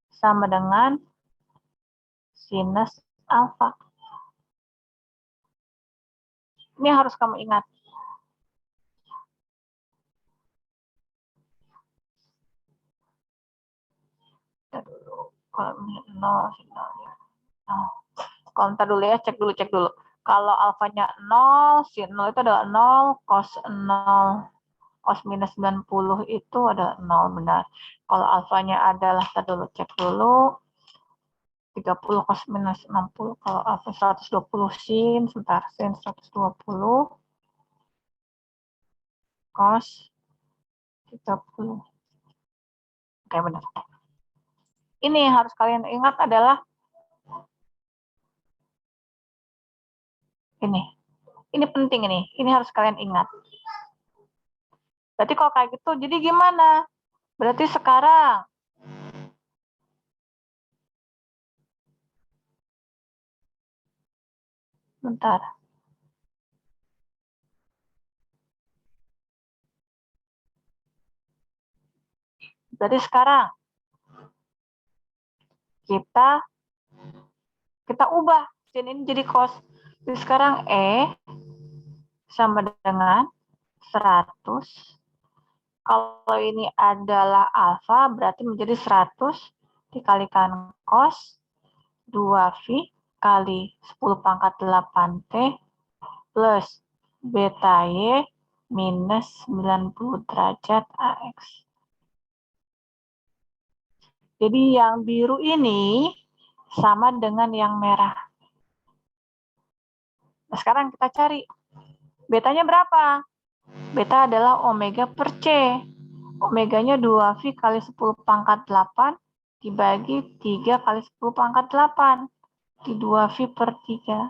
[SPEAKER 1] sama dengan sinus alfa. Ini harus kamu ingat. Kalau nol, kalau ntar dulu ya, cek dulu. Kalau alfanya 0, sin 0 itu adalah 0, cos 0, cos minus 90 itu adalah 0, benar. Kalau alfanya adalah, ntar dulu, cek dulu, 30 cos minus 60, kalau alfa 120 sin, sebentar, sin 120, cos 30. Oke, benar. Ini yang harus kalian ingat adalah ini. Ini penting ini. Ini harus kalian ingat. Berarti kalau kayak gitu, jadi gimana? Berarti sekarang bentar. Berarti sekarang kita ubah sin ini jadi cos. Jadi sekarang E sama dengan 100. Kalau ini adalah alfa, berarti menjadi 100 dikalikan cos 2V kali 10 pangkat 8T plus beta Y minus 90 derajat AX. Jadi yang biru ini sama dengan yang merah. Nah, sekarang kita cari. Betanya berapa? Beta adalah omega per C. Omeganya 2V kali 10 pangkat 8 dibagi 3 kali 10 pangkat 8. Di 2V per 3.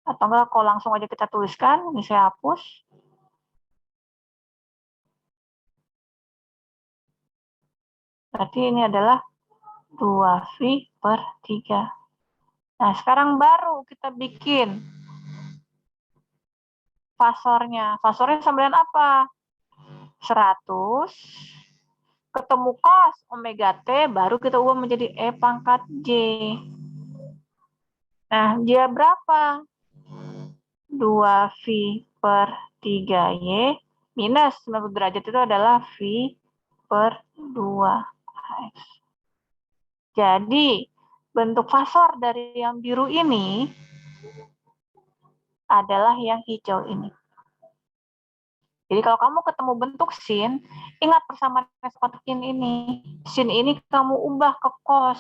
[SPEAKER 1] Atau enggak, kalau langsung aja kita tuliskan, ini saya hapus. Berarti ini adalah 2V per 3. Nah, sekarang baru kita bikin fasornya. Fasornya sama dengan apa? 100 ketemu cos omega T, baru kita ubah menjadi E pangkat J. Nah, dia berapa? 2V per 3Y minus 90 derajat itu adalah V per 2X. Jadi, bentuk fasor dari yang biru ini adalah yang hijau ini. Jadi kalau kamu ketemu bentuk sin, ingat persamaan seperti ini. Sin ini kamu ubah ke cos.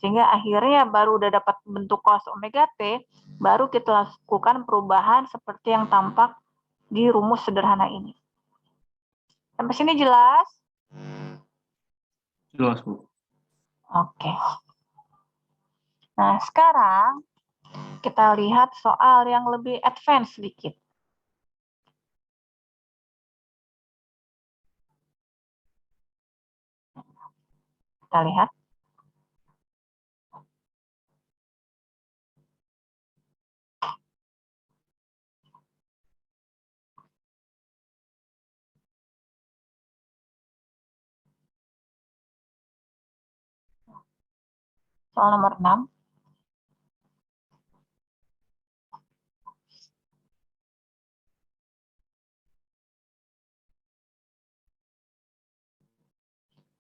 [SPEAKER 1] Sehingga akhirnya baru udah dapat bentuk cos omega T, baru kita lakukan perubahan seperti yang tampak di rumus sederhana ini. Sampai sini jelas?
[SPEAKER 3] Jelas, Bu.
[SPEAKER 1] Oke. Nah, sekarang kita lihat soal yang lebih advance sedikit. Kita lihat. Soal nomor 6.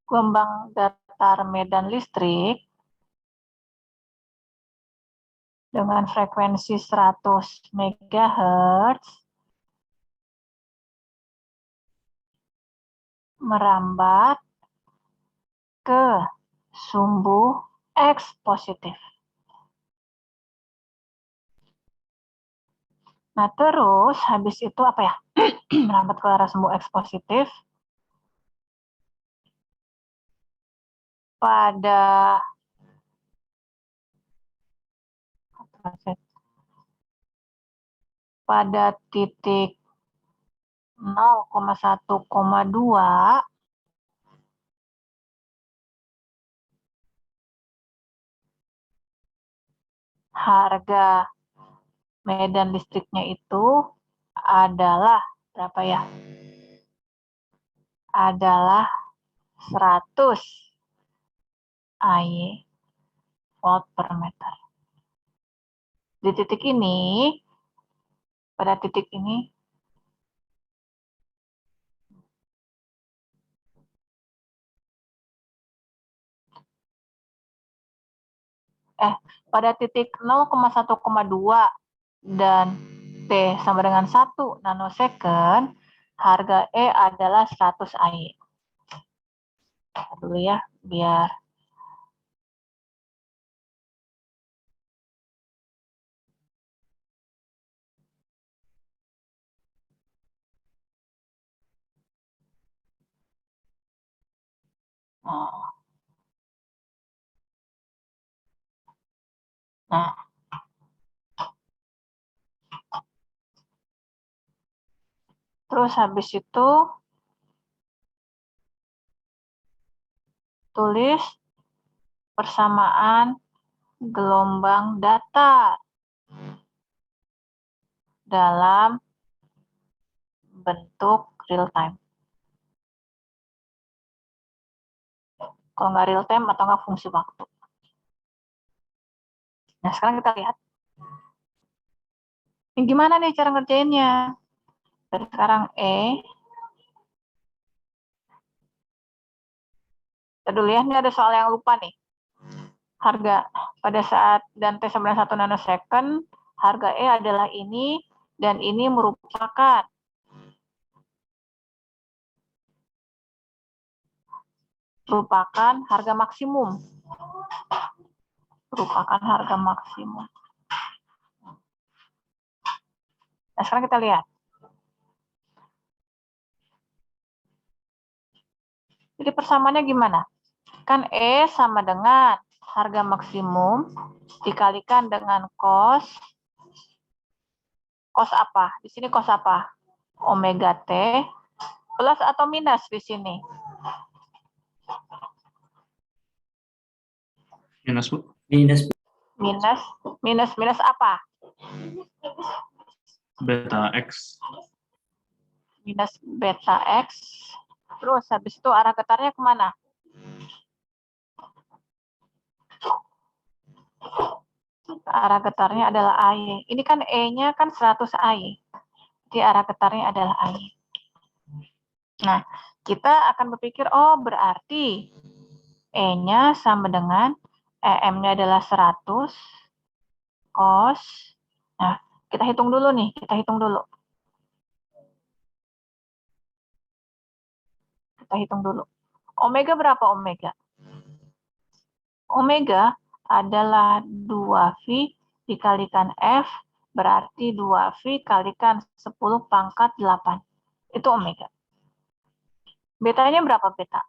[SPEAKER 1] Gelombang datar medan listrik dengan frekuensi 100 MHz merambat ke sumbu X positif. Nah, terus habis itu apa ya? Merambat ke arah sumbu X positif pada titik 0,1,2 harga medan listriknya itu adalah berapa ya? Adalah 100 AY volt per meter. Di titik ini, pada titik ini, pada titik 0,1,2 dan T sama dengan 1 nanosecond, harga E adalah 100 AY. Dulu ya, biar nah, terus habis itu tulis persamaan gelombang datar dalam bentuk real time. Kalau nggak real time atau nggak fungsi waktu. Nah, sekarang kita lihat. Ini gimana nih cara ngerjainnya? Dari sekarang kita dulu ya, ini ada soal yang lupa nih. Harga pada saat dan T sama dengan 1 nanosecond, harga E adalah ini, dan ini merupakan harga maksimum. Merupakan harga maksimum. Nah, sekarang kita lihat. Jadi persamaannya gimana? Kan E sama dengan harga maksimum dikalikan dengan cos apa? Di sini cos apa? Omega T plus atau minus di sini?
[SPEAKER 3] Minus, Bu.
[SPEAKER 1] Minus apa?
[SPEAKER 3] Beta X.
[SPEAKER 1] Minus beta X. Terus habis itu arah getarnya kemana? Arah getarnya adalah AY. Ini kan E-nya kan 100 AY. Jadi arah getarnya adalah AY. Nah, kita akan berpikir, oh berarti E-nya sama dengan EM-nya adalah 100 cos. Nah, kita hitung dulu nih, Kita hitung dulu. Omega berapa omega? Omega adalah 2V dikalikan F, berarti 2V kalikan 10 pangkat 8. Itu omega. Betanya berapa beta?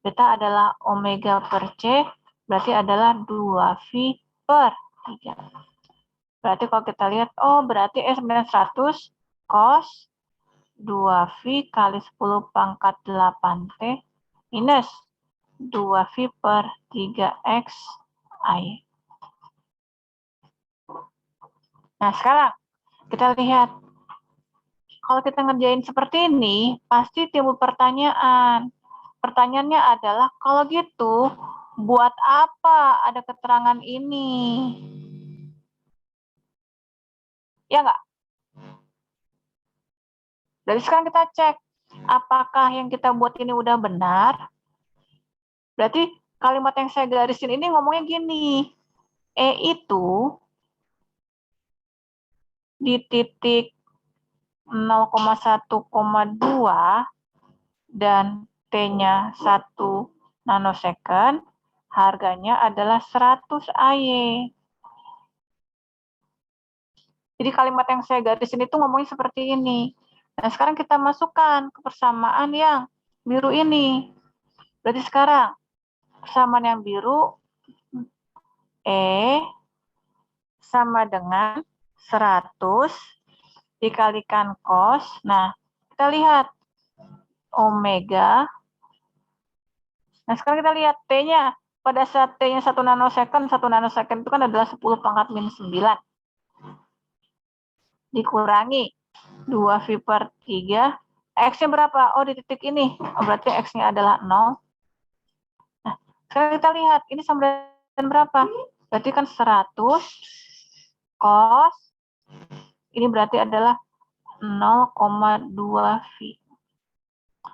[SPEAKER 1] Beta adalah omega per C, berarti adalah 2V per 3. Berarti kalau kita lihat, oh berarti S sama 100 cos 2V kali 10 pangkat 8T minus 2V per 3X I. Nah, sekarang kita lihat. Kalau kita ngerjain seperti ini, pasti timbul pertanyaan. Pertanyaannya adalah, kalau gitu, Buat apa ada keterangan ini? Ya nggak? Dari sekarang kita cek, apakah yang kita buat ini udah benar? Berarti kalimat yang saya garisin ini ngomongnya gini, E itu di titik 0,1,2 dan T-nya 1 nanosecond, harganya adalah 100 AY. Jadi kalimat yang saya garisin itu ngomongnya seperti ini. Nah, sekarang kita masukkan ke persamaan yang biru ini. Berarti sekarang persamaan yang biru, E sama dengan 100 dikalikan cos. Nah, kita lihat omega. Nah, sekarang kita lihat T-nya. Pada saat T-nya 1 nanosecond itu kan adalah 10 pangkat minus 9. Dikurangi 2V per 3. X-nya berapa? Oh, di titik ini. Oh, berarti X-nya adalah 0. Nah, sekarang kita lihat. Ini sama dengan berapa? Berarti kan 100 cos. Ini berarti adalah 0,2V.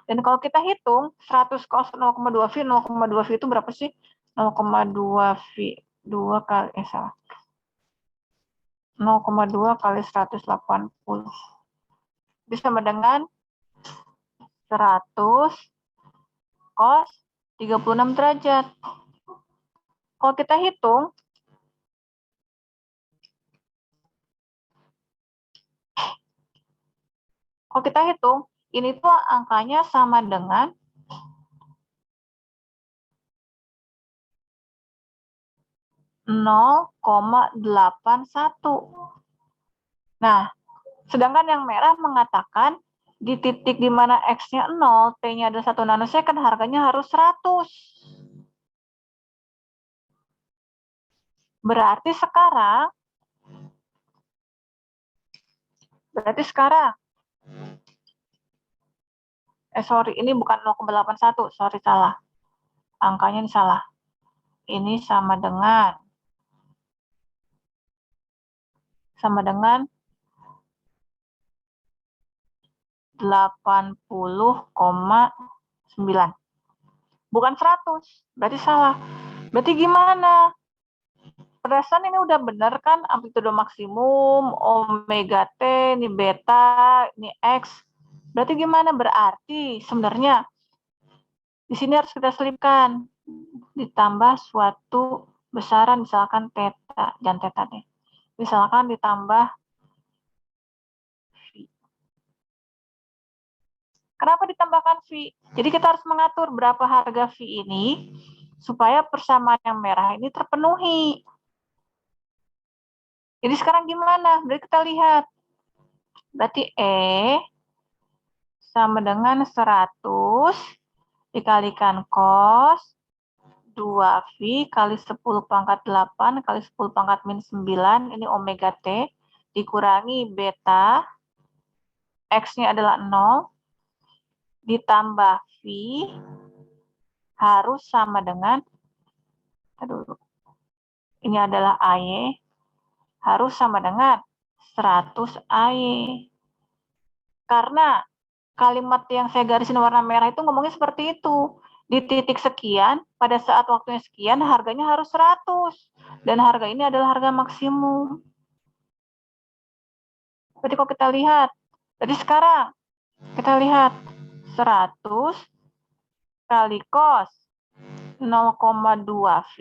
[SPEAKER 1] Dan kalau kita hitung, 100 cos 0,2V, 0,2V itu berapa sih? 0,2V. 2 kali, salah. 0,2 kali 180. Itu sama dengan 100 cos 36 derajat. Kalau kita hitung, ini tuh angkanya sama dengan 0,81. Nah, sedangkan yang merah mengatakan di titik di mana X-nya 0, T-nya ada 1 nanosecond, harganya harus 100. Berarti sekarang, ini bukan 0,81, sorry, salah. Angkanya ini salah. Ini sama dengan 80,9. Bukan 100, berarti salah. Berarti gimana? Perasaan ini udah benar kan, amplitudo maksimum, omega T, ini beta, ini X. Berarti gimana? Berarti sebenarnya di sini harus kita selipkan. Ditambah suatu besaran, misalkan theta, jangan theta deh. Misalkan ditambah V. Kenapa ditambahkan V? Jadi kita harus mengatur berapa harga V ini supaya persamaan yang merah ini terpenuhi. Jadi sekarang gimana? Berarti kita lihat. Berarti E sama dengan 100 dikalikan cos 2V kali 10 pangkat 8 kali 10 pangkat min 9, ini omega T, dikurangi beta, X-nya adalah 0, ditambah V, harus sama dengan, ini adalah AY, harus sama dengan 100 AY. Karena kalimat yang saya garisin warna merah itu ngomongnya seperti itu. Di titik sekian, pada saat waktunya sekian, harganya harus 100. Dan harga ini adalah harga maksimum. Jadi kalau kita lihat, jadi sekarang kita lihat 100 kali cos 0,2V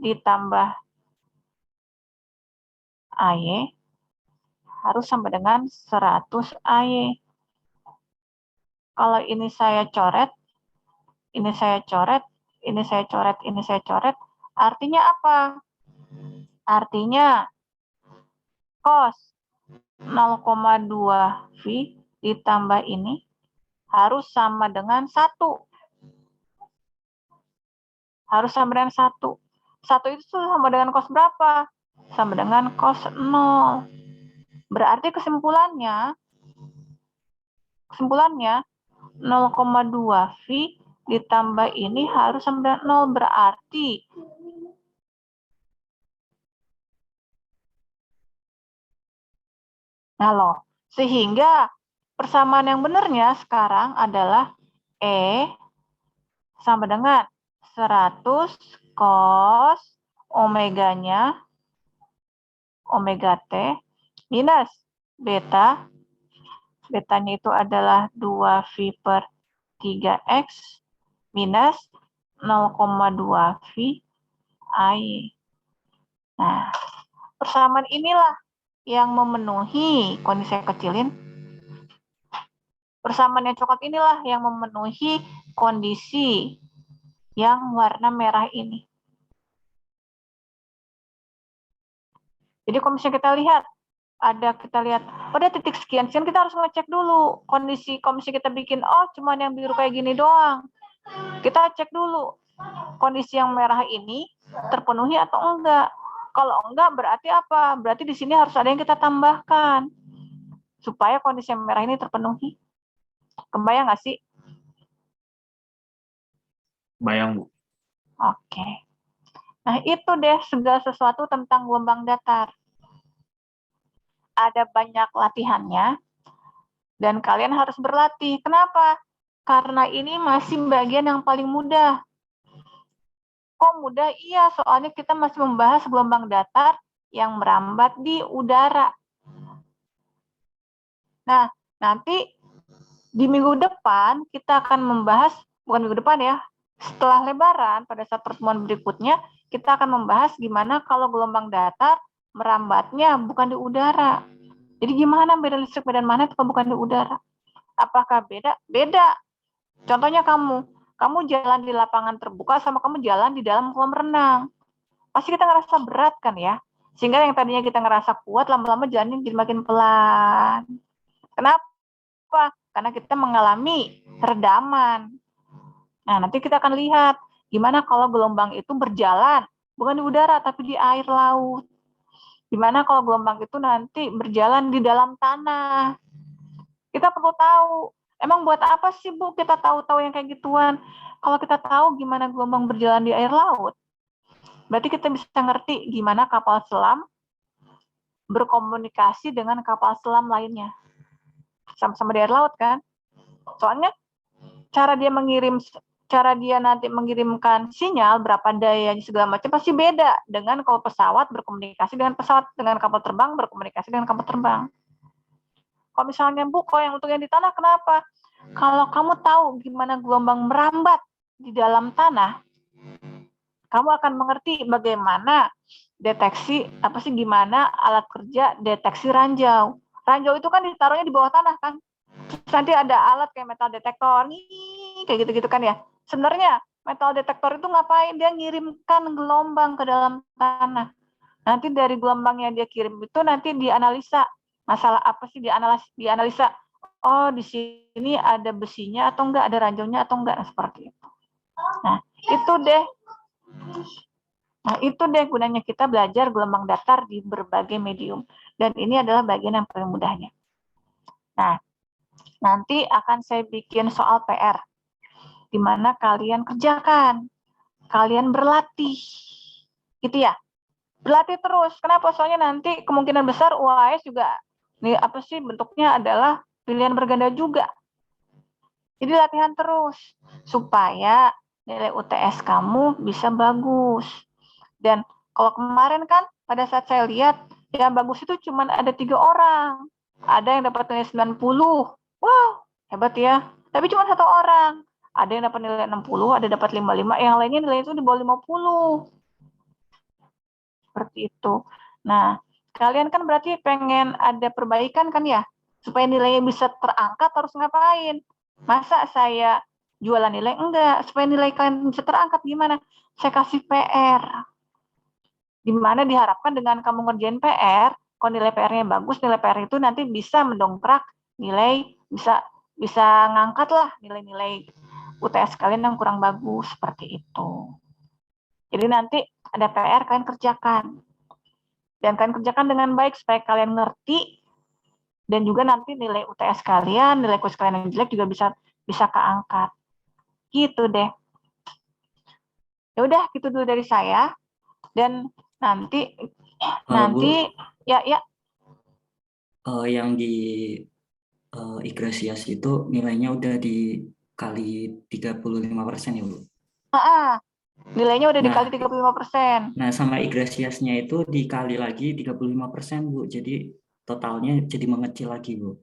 [SPEAKER 1] ditambah AY harus sama dengan 100 AY. Kalau ini saya coret, ini saya coret, ini saya coret, ini saya coret, artinya apa? Artinya cos 0,2V ditambah ini harus sama dengan 1. Harus sama dengan 1. 1 itu sama dengan cos berapa? Sama dengan cos 0. Berarti kesimpulannya 0,2V ditambah ini harus sama 0, berarti nah loh, sehingga persamaan yang benarnya sekarang adalah E sama dengan 100 cos omeganya omega T minus beta. Betanya itu adalah 2V per 3X minus 0,2V I. Nah, persamaan inilah yang memenuhi, kalau saya kecilin, persamaan yang coklat inilah yang memenuhi kondisi yang warna merah ini. Jadi kalau misalnya kita lihat pada titik sekian kita harus ngecek dulu kondisi. Kalau misalnya kita bikin cuma yang biru kayak gini doang, kita cek dulu kondisi yang merah ini terpenuhi atau enggak. Kalau enggak berarti apa? Berarti di sini harus ada yang kita tambahkan supaya kondisi yang merah ini terpenuhi. Kebayang nggak sih?
[SPEAKER 3] Bayang, Bu.
[SPEAKER 1] Oke. Nah, itu deh segala sesuatu tentang gelombang datar. Ada banyak latihannya, dan kalian harus berlatih. Kenapa? Karena ini masih bagian yang paling mudah. Kok mudah? Iya, soalnya kita masih membahas gelombang datar yang merambat di udara. Nah, nanti di minggu depan kita akan membahas, bukan minggu depan ya, setelah Lebaran, pada saat pertemuan berikutnya, kita akan membahas gimana kalau gelombang datar merambatnya bukan di udara. Jadi gimana medan listrik medan magnet kalau bukan di udara? Apakah beda? Beda. Contohnya kamu jalan di lapangan terbuka sama kamu jalan di dalam kolam renang. Pasti kita ngerasa berat kan ya? Sehingga yang tadinya kita ngerasa kuat, lama-lama jalannya jadi makin pelan. Kenapa? Karena kita mengalami redaman. Nah, nanti kita akan lihat gimana kalau gelombang itu berjalan, bukan di udara, tapi di air laut. Gimana kalau gelombang itu nanti berjalan di dalam tanah. Kita perlu tahu, emang buat apa sih, Bu, kita tahu-tahu yang kayak gituan? Kalau kita tahu gimana gelombang berjalan di air laut, berarti kita bisa ngerti gimana kapal selam berkomunikasi dengan kapal selam lainnya. Sama-sama di air laut kan? Soalnya cara dia nanti mengirimkan sinyal, berapa dayanya segala macam pasti beda dengan kalau pesawat berkomunikasi dengan pesawat, dengan kapal terbang berkomunikasi dengan kapal terbang. Kalau misalnya, Bu, kalau yang untuk yang di tanah kenapa? Kalau kamu tahu gimana gelombang merambat di dalam tanah, kamu akan mengerti bagaimana gimana alat kerja deteksi ranjau. Ranjau itu kan ditaruhnya di bawah tanah kan. Terus nanti ada alat kayak metal detektor, kayak gitu-gitu kan ya. Sebenarnya metal detektor itu ngapain? Dia ngirimkan gelombang ke dalam tanah. Nanti dari gelombang yang dia kirim itu nanti dianalisa. Masalah apa sih dianalisa? Oh, di sini ada besinya atau enggak, ada ranjaunya atau enggak, seperti itu. Nah, itu deh gunanya kita belajar gelombang datar di berbagai medium. Dan ini adalah bagian yang paling mudahnya. Nah, nanti akan saya bikin soal PR, di mana kalian kerjakan, kalian berlatih, gitu ya. Berlatih terus. Kenapa? Soalnya nanti kemungkinan besar UAS juga, bentuknya adalah pilihan berganda juga. Jadi latihan terus, supaya nilai UTS kamu bisa bagus. Dan kalau kemarin kan, pada saat saya lihat, yang bagus itu cuma ada 3 orang. Ada yang dapat nilai 90. Wow, hebat ya. Tapi cuma 1 orang. Ada yang dapat nilai 60, ada dapat 55, yang lainnya nilai itu di bawah 50. Seperti itu. Nah, kalian kan berarti pengen ada perbaikan kan ya? Supaya nilainya bisa terangkat harus ngapain? Masa saya jualan nilai? Enggak. Supaya nilai kalian bisa terangkat gimana? Saya kasih PR. Di mana diharapkan dengan kamu ngerjain PR, kalau nilai PR-nya bagus, nilai PR itu nanti bisa mendongkrak nilai, bisa ngangkat lah nilai-nilai UTS kalian yang kurang bagus, seperti itu. Jadi nanti ada PR, kalian kerjakan. Dan kalian kerjakan dengan baik supaya kalian ngerti, dan juga nanti nilai UTS kalian, nilai kuis kalian yang jelek juga bisa keangkat. Gitu deh. Ya udah, gitu dulu dari saya. Dan nanti
[SPEAKER 2] Bu,
[SPEAKER 1] ya
[SPEAKER 2] yang di Iglesias itu nilainya udah dikali 35% ya, Bu?
[SPEAKER 1] nilainya udah dikali
[SPEAKER 2] Nah,
[SPEAKER 1] 35%.
[SPEAKER 2] nah sama Iglesiasnya itu dikali lagi 35%, Bu. Jadi totalnya jadi mengecil lagi, Bu.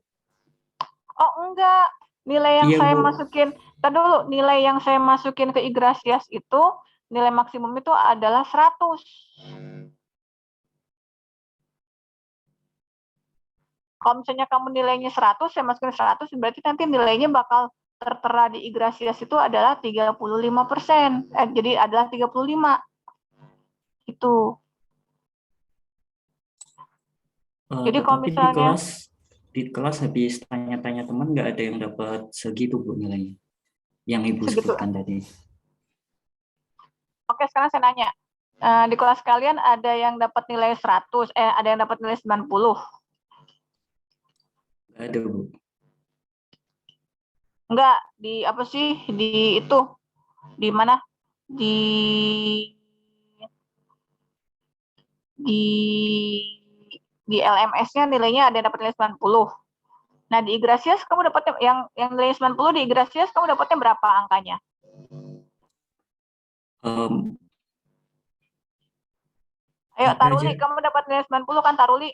[SPEAKER 1] Oh enggak, nilai yang
[SPEAKER 2] Iya,
[SPEAKER 1] saya
[SPEAKER 2] Bu.
[SPEAKER 1] masukin, dulu nilai yang saya masukin ke Igrasias itu, nilai maksimum itu adalah 100. Kalau misalnya kamu nilainya 100, saya masukin 100, berarti nanti nilainya bakal tertera di Igrasias itu adalah 35%. Jadi adalah 35. Itu. Jadi kalau
[SPEAKER 2] Tetapi
[SPEAKER 1] misalnya,
[SPEAKER 2] di kelas habis tanya-tanya teman nggak ada yang dapat segitu, Bu, nilainya. Yang Ibu
[SPEAKER 1] segitu.
[SPEAKER 2] sebutkan tadi.
[SPEAKER 1] Oke, sekarang saya nanya. Di kelas kalian ada yang dapat nilai 100, ada yang dapat nilai 90?
[SPEAKER 2] Nggak ada, Bu.
[SPEAKER 1] Enggak, di apa sih? Di itu, di mana? Di di di LMS-nya nilainya ada yang dapat nilai 90. Nah, di Igrasias kamu dapatnya yang nilai 90, di Igrasias kamu dapatnya berapa angkanya?
[SPEAKER 2] Um,
[SPEAKER 1] Ayo
[SPEAKER 2] apa
[SPEAKER 1] Taruli,
[SPEAKER 2] aja?
[SPEAKER 1] kamu dapat nilai 90 kan Taruli?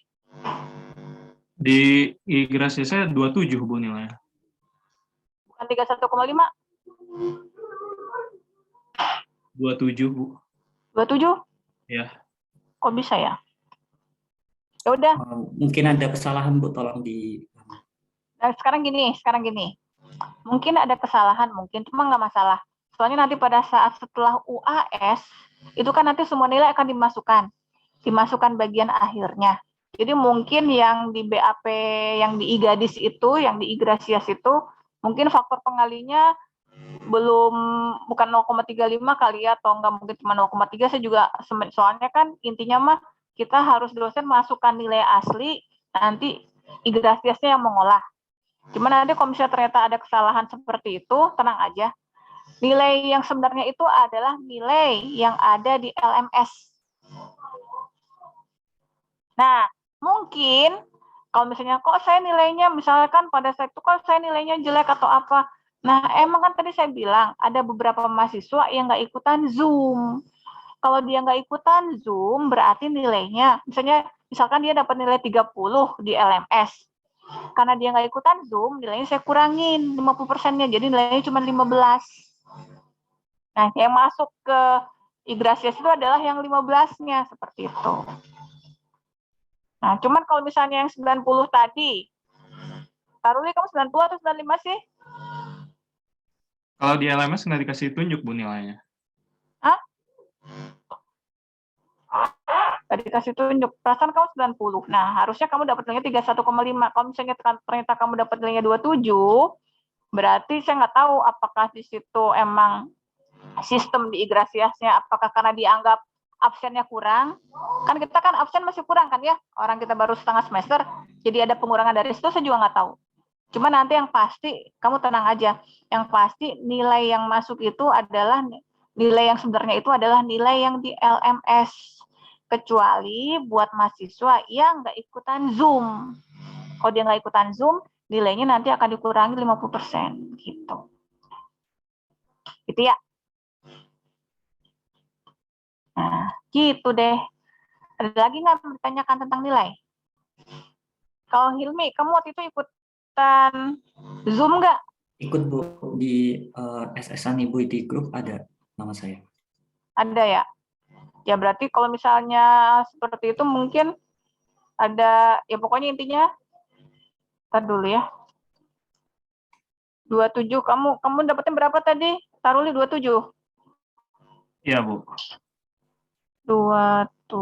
[SPEAKER 3] Di Igrasias saya 27, Bu, nilainya.
[SPEAKER 1] Bukan 31,5?
[SPEAKER 3] 27, Bu.
[SPEAKER 1] 27?
[SPEAKER 3] Ya.
[SPEAKER 1] Kok bisa ya? Ya udah.
[SPEAKER 2] Mungkin ada kesalahan, Bu, tolong di.
[SPEAKER 1] Nah, sekarang gini. Mungkin ada kesalahan, mungkin cuma nggak masalah. Soalnya nanti pada saat setelah UAS, itu kan nanti semua nilai akan dimasukkan bagian akhirnya. Jadi mungkin yang di BAP, yang di IGADIS itu, yang di Igrasias itu, mungkin faktor pengalinya belum, bukan 0,35 kali ya, atau enggak mungkin cuma 0,3. Saya juga, soalnya kan intinya mah kita harus dosen masukkan nilai asli, nanti Igrasiasnya yang mengolah. Cuman nanti kalau misalnya ternyata ada kesalahan seperti itu, tenang aja. Nilai yang sebenarnya itu adalah nilai yang ada di LMS. Nah, mungkin kalau misalnya kok saya nilainya, misalkan pada saat itu kok saya nilainya jelek atau apa. Nah, emang kan tadi saya bilang ada beberapa mahasiswa yang nggak ikutan Zoom. Kalau dia nggak ikutan Zoom, berarti nilainya, misalkan dia dapat nilai 30 di LMS. Karena dia nggak ikutan Zoom, nilainya saya kurangin 50%-nya, jadi nilainya cuma 15. Nah, yang masuk ke Igrasias itu adalah yang 15-nya, seperti itu. Nah, cuman kalau misalnya yang 90 tadi, Taruli kamu 90 atau 95 sih?
[SPEAKER 3] Kalau di LMS nggak dikasih tunjuk, Bu, nilainya.
[SPEAKER 1] Hah? Tadi kasih tunjuk, perasaan kamu 90. Nah, harusnya kamu dapat nilainya 31,5. Kalau misalnya ternyata kamu dapat nilainya 27, berarti saya nggak tahu apakah di situ emang sistem di Igrasiasnya, apakah karena dianggap absennya kurang. Kan kita kan absen masih kurang kan ya, orang kita baru setengah semester, jadi ada pengurangan dari situ, saya juga nggak tahu. Cuma nanti yang pasti, kamu tenang aja, yang pasti nilai yang masuk itu adalah nilai yang sebenarnya itu adalah nilai yang di LMS, kecuali buat mahasiswa yang nggak ikutan Zoom. Kalau dia nggak ikutan Zoom, nilainya nanti akan dikurangi 50%, gitu. Gitu ya. Nah, gitu deh. Ada lagi nggak bertanyakan tentang nilai? Kalau Hilmi, kamu waktu itu ikutan Zoom nggak?
[SPEAKER 2] Ikut, Bu, di SS-an Ibu di grup ada nama saya.
[SPEAKER 1] Ada ya? Ya berarti kalau misalnya seperti itu mungkin ada, ya pokoknya intinya, ntar dulu ya. 27, kamu dapetnya berapa tadi? Taruli 27.
[SPEAKER 3] Iya, Bu.
[SPEAKER 1] 27.